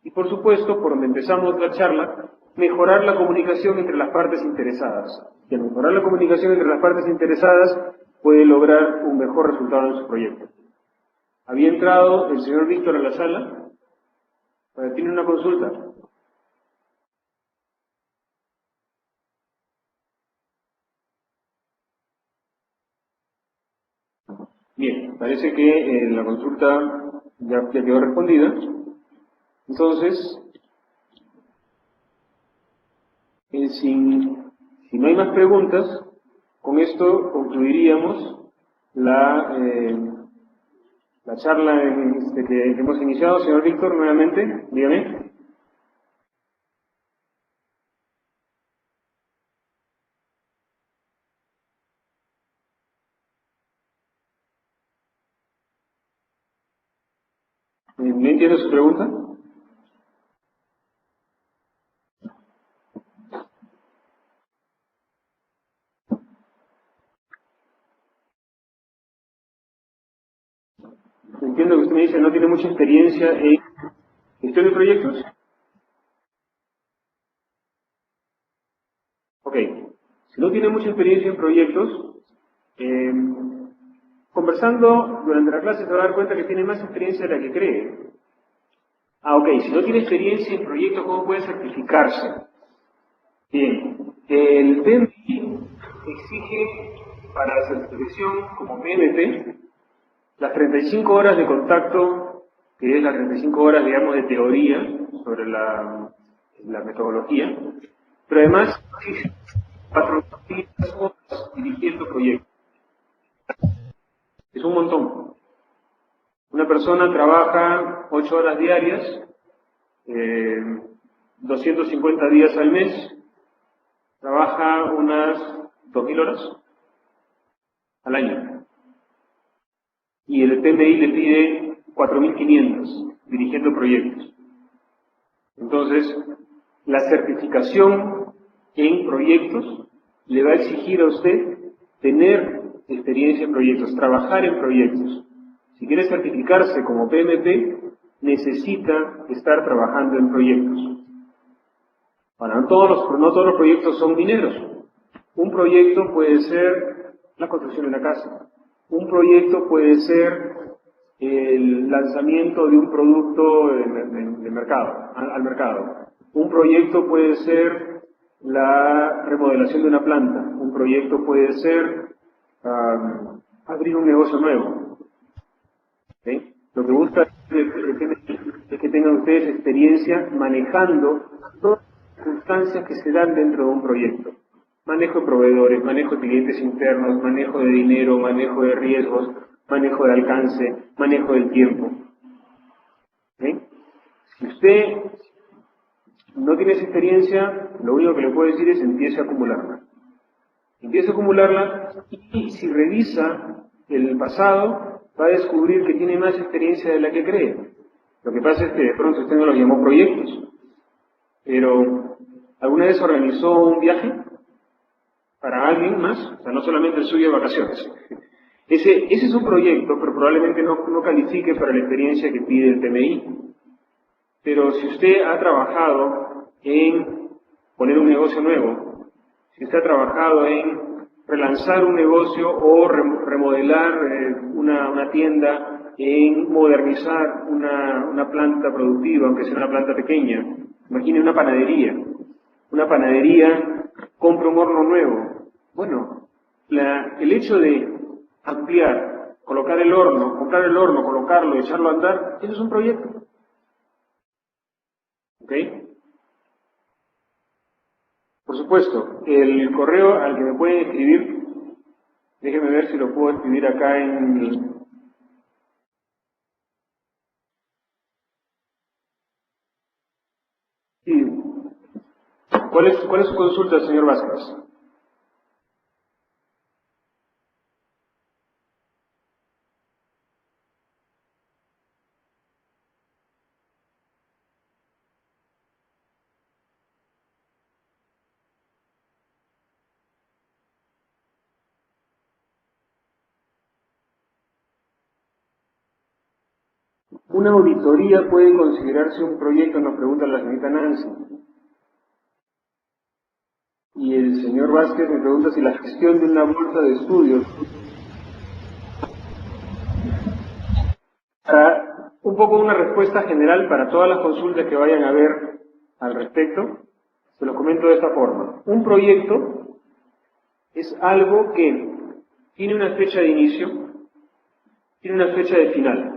Y por supuesto, por donde empezamos la charla, mejorar la comunicación entre las partes interesadas. Y al mejorar la comunicación entre las partes interesadas, puede lograr un mejor resultado en su proyecto. Había entrado el señor Víctor a la sala, tiene una consulta. Bien, parece que la consulta ya quedó respondida. Entonces, si no hay más preguntas, con esto concluiríamos la charla que hemos iniciado. Señor Víctor, nuevamente, dígame. ¿No entiendo su pregunta? Entiendo que usted me dice no tiene mucha experiencia en gestión de proyectos. Ok, si no tiene mucha experiencia en proyectos, conversando durante la clase se va a dar cuenta que tiene más experiencia de la que cree. Ok, si no tiene experiencia en proyectos, ¿cómo puede certificarse? El PMI exige para la certificación como PMP las 35 horas de contacto, que es las 35 horas, digamos, de teoría sobre la metodología, pero además exige 400 horas dirigiendo proyectos. Es un montón. Una persona trabaja 8 horas diarias, 250 días al mes, trabaja unas 2.000 horas al año. Y el PMI le pide 4.500 dirigiendo proyectos. Entonces, la certificación en proyectos le va a exigir a usted tener experiencia en proyectos, trabajar en proyectos. Si quiere certificarse como PMP, necesita estar trabajando en proyectos. Ahora, no todos los proyectos son mineros. Un proyecto puede ser la construcción de una casa. Un proyecto puede ser el lanzamiento de un producto de mercado, al mercado. Un proyecto puede ser la remodelación de una planta. Un proyecto puede ser abrir un negocio nuevo. ¿Sí? Lo que busca es que tengan ustedes experiencia manejando todas las circunstancias que se dan dentro de un proyecto. Manejo de proveedores, manejo de clientes internos, manejo de dinero, manejo de riesgos, manejo de alcance, manejo del tiempo. ¿Sí? Si usted no tiene esa experiencia, lo único que le puedo decir es empiece a acumularla. Empiece a acumularla y si revisa el pasado, va a descubrir que tiene más experiencia de la que cree. Lo que pasa es que de pronto usted no los llamó proyectos, pero ¿alguna vez organizó un viaje para alguien más? O sea, no solamente el suyo de vacaciones. Ese es un proyecto, pero probablemente no califique para la experiencia que pide el PMI. Pero si usted ha trabajado en poner un negocio nuevo, si usted ha trabajado en relanzar un negocio o remodelar una tienda, en modernizar una planta productiva, aunque sea una planta pequeña, imagine una panadería. Una panadería compra un horno nuevo. Bueno, el hecho de ampliar, colocar el horno, comprar el horno, colocarlo y echarlo a andar, eso es un proyecto. ¿Ok? Por supuesto, el correo al que me pueden escribir, déjenme ver si lo puedo escribir acá en... Sí. ¿Cuál es su consulta, señor Vázquez? ¿Una auditoría puede considerarse un proyecto? Nos pregunta la señorita Nancy. Y el señor Vázquez me pregunta si la gestión de una bolsa de estudios. Un poco una respuesta general para todas las consultas que vayan a ver al respecto, se lo comento de esta forma. Un proyecto es algo que tiene una fecha de inicio, tiene una fecha de final.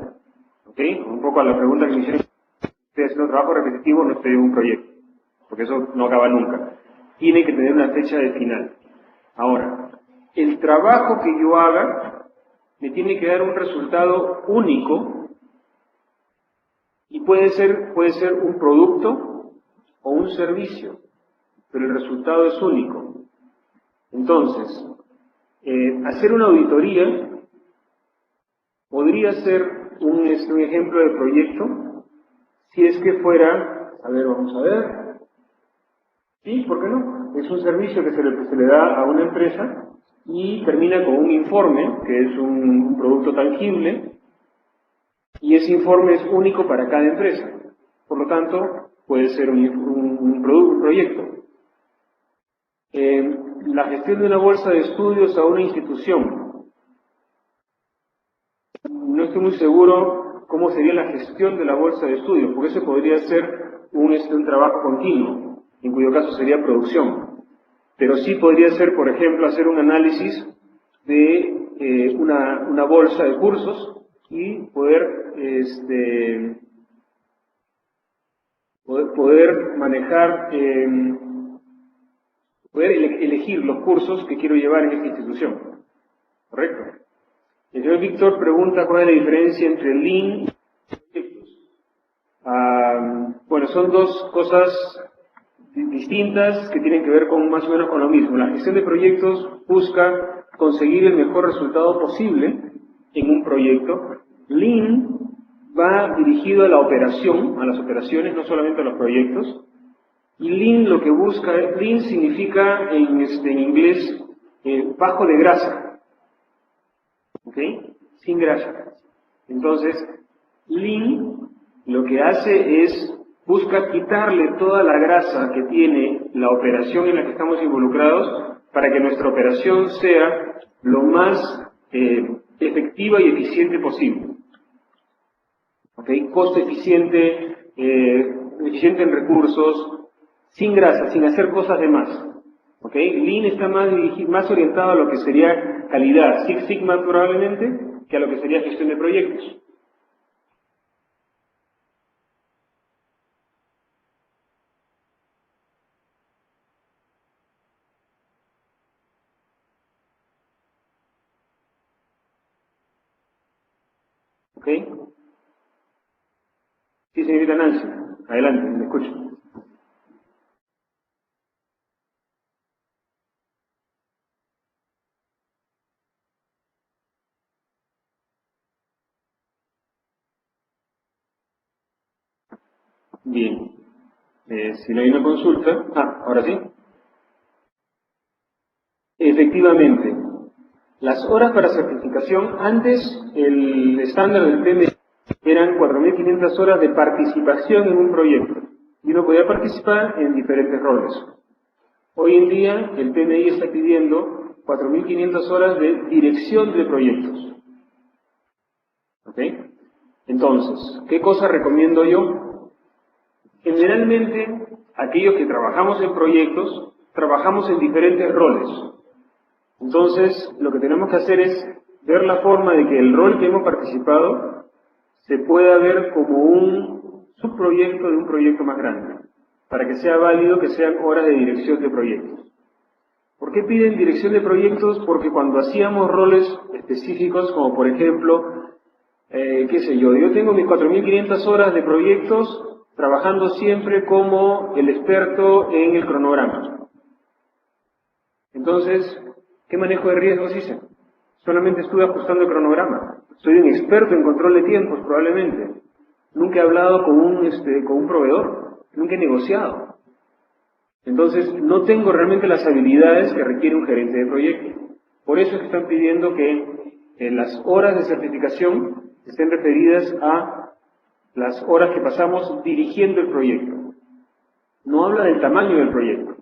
¿Ok? Un poco a la pregunta que me hicieron, estoy haciendo trabajo repetitivo, no estoy en un proyecto, porque eso no acaba nunca. Tiene que tener una fecha de final. Ahora, el trabajo que yo haga me tiene que dar un resultado único, y puede ser un producto o un servicio, pero el resultado es único. Entonces, hacer una auditoría podría ser un ejemplo de proyecto si es que fuera, a ver, vamos a ver, sí, ¿por qué no? Es un servicio que se le da a una empresa y termina con un informe, que es un producto tangible, y ese informe es único para cada empresa. Por lo tanto, puede ser un proyecto. La gestión de una bolsa de estudios a una institución. No estoy muy seguro cómo sería la gestión de la bolsa de estudios, porque eso podría ser un trabajo continuo, en cuyo caso sería producción. pero sí podría ser, por ejemplo, hacer un análisis de una bolsa de cursos y poder manejar, poder elegir los cursos que quiero llevar en esta institución. ¿Correcto? El señor Víctor pregunta cuál es la diferencia entre Lean y proyectos. Bueno, son dos cosas distintas que tienen que ver con más o menos con lo mismo. La gestión de proyectos busca conseguir el mejor resultado posible en un proyecto. Lean va dirigido a la operación, a las operaciones, no solamente a los proyectos. Y Lean lo que busca, Lean significa en inglés bajo de grasa, ¿ok? Sin grasa. Entonces, Lean lo que hace es, busca quitarle toda la grasa que tiene la operación en la que estamos involucrados para que nuestra operación sea lo más efectiva y eficiente posible. ¿Ok? Costo eficiente, eficiente en recursos, sin grasa, sin hacer cosas de más. ¿Ok? Lean está más orientado a lo que sería calidad, Six Sigma probablemente, que a lo que sería gestión de proyectos. ¿Ok? Sí, señorita Nancy. Adelante, me escucho. Bien. Si no hay una consulta... ahora sí. Efectivamente. Las horas para certificación, antes el estándar del PMI eran 4.500 horas de participación en un proyecto. Y uno podía participar en diferentes roles. Hoy en día el PMI está pidiendo 4.500 horas de dirección de proyectos. ¿Ok? Entonces, ¿qué cosa recomiendo yo? Generalmente, aquellos que trabajamos en proyectos, trabajamos en diferentes roles. Entonces, lo que tenemos que hacer es ver la forma de que el rol que hemos participado se pueda ver como un subproyecto de un proyecto más grande, para que sea válido que sean horas de dirección de proyectos. ¿Por qué piden dirección de proyectos? Porque cuando hacíamos roles específicos, como por ejemplo, qué sé yo tengo mis 4.500 horas de proyectos trabajando siempre como el experto en el cronograma. Entonces, ¿qué manejo de riesgos hice? Solamente estuve ajustando el cronograma. Soy un experto en control de tiempos, probablemente. Nunca he hablado con un proveedor. Nunca he negociado. Entonces, no tengo realmente las habilidades que requiere un gerente de proyecto. Por eso es que están pidiendo que las horas de certificación estén referidas a las horas que pasamos dirigiendo el proyecto. No habla del tamaño del proyecto.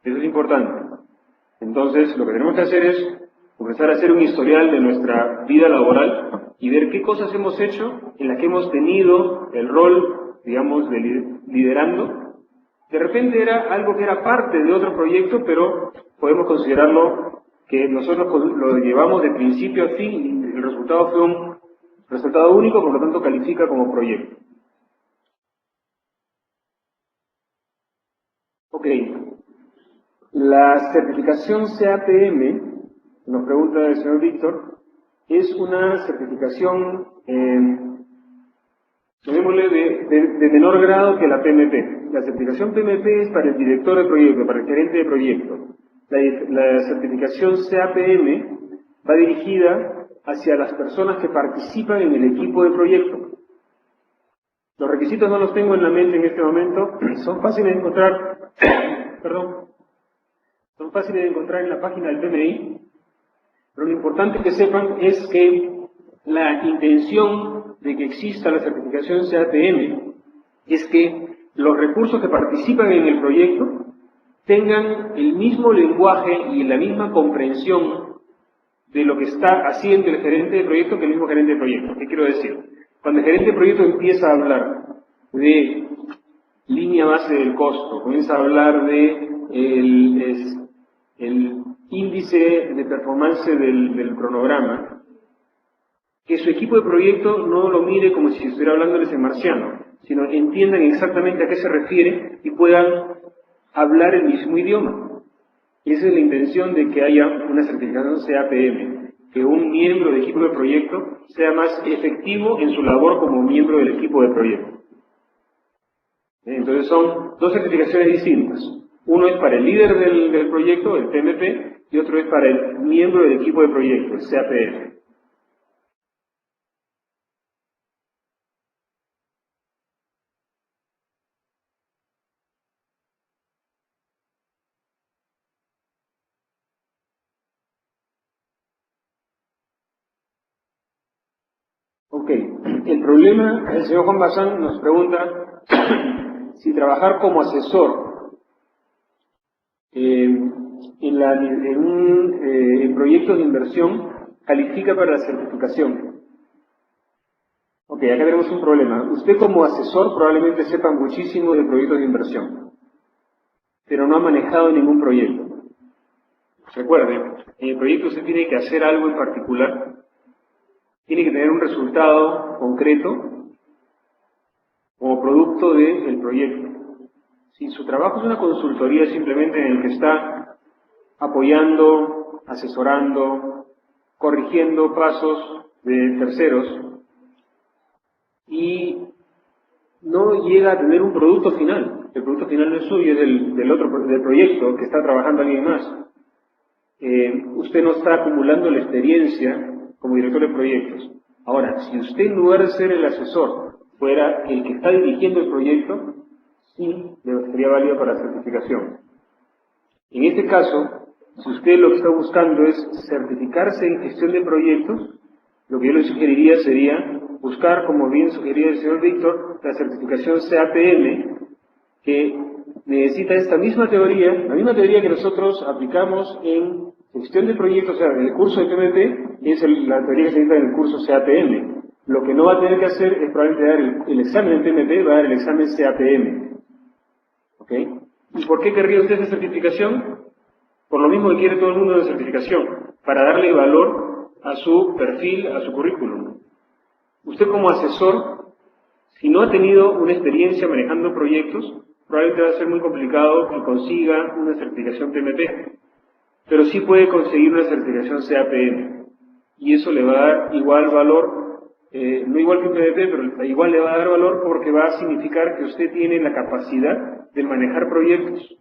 Eso es importante. Entonces, lo que tenemos que hacer es comenzar a hacer un historial de nuestra vida laboral y ver qué cosas hemos hecho en las que hemos tenido el rol, digamos, de liderando. De repente era algo que era parte de otro proyecto, pero podemos considerarlo que nosotros lo llevamos de principio a fin y el resultado fue un resultado único, por lo tanto califica como proyecto. Ok. La certificación CAPM, nos pregunta el señor Víctor, es una certificación, llamémosle, de menor grado que la PMP. La certificación PMP es para el director de proyecto, para el gerente de proyecto. La certificación CAPM va dirigida hacia las personas que participan en el equipo de proyecto. Los requisitos no los tengo en la mente en este momento, son fáciles de encontrar, perdón, son fáciles de encontrar en la página del PMI, pero lo importante que sepan es que la intención de que exista la certificación CAPM es que los recursos que participan en el proyecto tengan el mismo lenguaje y la misma comprensión de lo que está haciendo el gerente de proyecto que el mismo gerente de proyecto. ¿Qué quiero decir? Cuando el gerente de proyecto empieza a hablar de línea base del costo, comienza a hablar de índice de performance del cronograma, que su equipo de proyecto no lo mire como si estuviera hablándoles en marciano, sino entiendan exactamente a qué se refiere y puedan hablar el mismo idioma. Y esa es la intención de que haya una certificación CAPM, que un miembro del equipo de proyecto sea más efectivo en su labor como miembro del equipo de proyecto. Entonces son dos certificaciones distintas. Uno es para el líder del proyecto, el PMP, y otro es para el miembro del equipo de proyecto, el CAPM. Ok, el problema, el señor Juan Bazán nos pregunta si trabajar como asesor en proyectos de inversión califica para la certificación. Ok, acá tenemos un problema. Usted como asesor probablemente sepa muchísimo de proyectos de inversión, pero no ha manejado ningún proyecto. Recuerde, en el proyecto usted tiene que hacer algo en particular, tiene que tener un resultado concreto como producto del proyecto. Si su trabajo es una consultoría simplemente en el que está apoyando, asesorando, corrigiendo pasos de terceros y no llega a tener un producto final, el producto final no es suyo, es del proyecto que está trabajando alguien más. Usted no está acumulando la experiencia como director de proyectos. Ahora, si usted en lugar de ser el asesor fuera el que está dirigiendo el proyecto, sí sería válido para la certificación. En este caso, si usted lo que está buscando es certificarse en gestión de proyectos, lo que yo le sugeriría sería buscar, como bien sugería el señor Víctor, la certificación CAPM, que necesita esta misma teoría, la misma teoría que nosotros aplicamos en gestión de proyectos, o sea, en el curso de PMP, es la teoría que se necesita en el curso CAPM. Lo que no va a tener que hacer es probablemente dar el examen de PMP, va a dar el examen CAPM. ¿Ok? ¿Y por qué querría usted esa certificación? Por lo mismo que quiere todo el mundo de certificación, para darle valor a su perfil, a su currículum. Usted como asesor, si no ha tenido una experiencia manejando proyectos, probablemente va a ser muy complicado que consiga una certificación PMP, pero sí puede conseguir una certificación CAPM, y eso le va a dar igual valor, no igual que PMP, pero igual le va a dar valor porque va a significar que usted tiene la capacidad de manejar proyectos,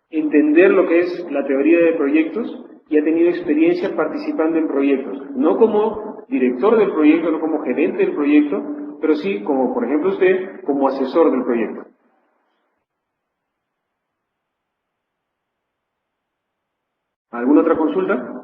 entender lo que es la teoría de proyectos y ha tenido experiencia participando en proyectos, no como director del proyecto, no como gerente del proyecto, pero sí como, por ejemplo, usted, como asesor del proyecto. ¿Alguna otra consulta?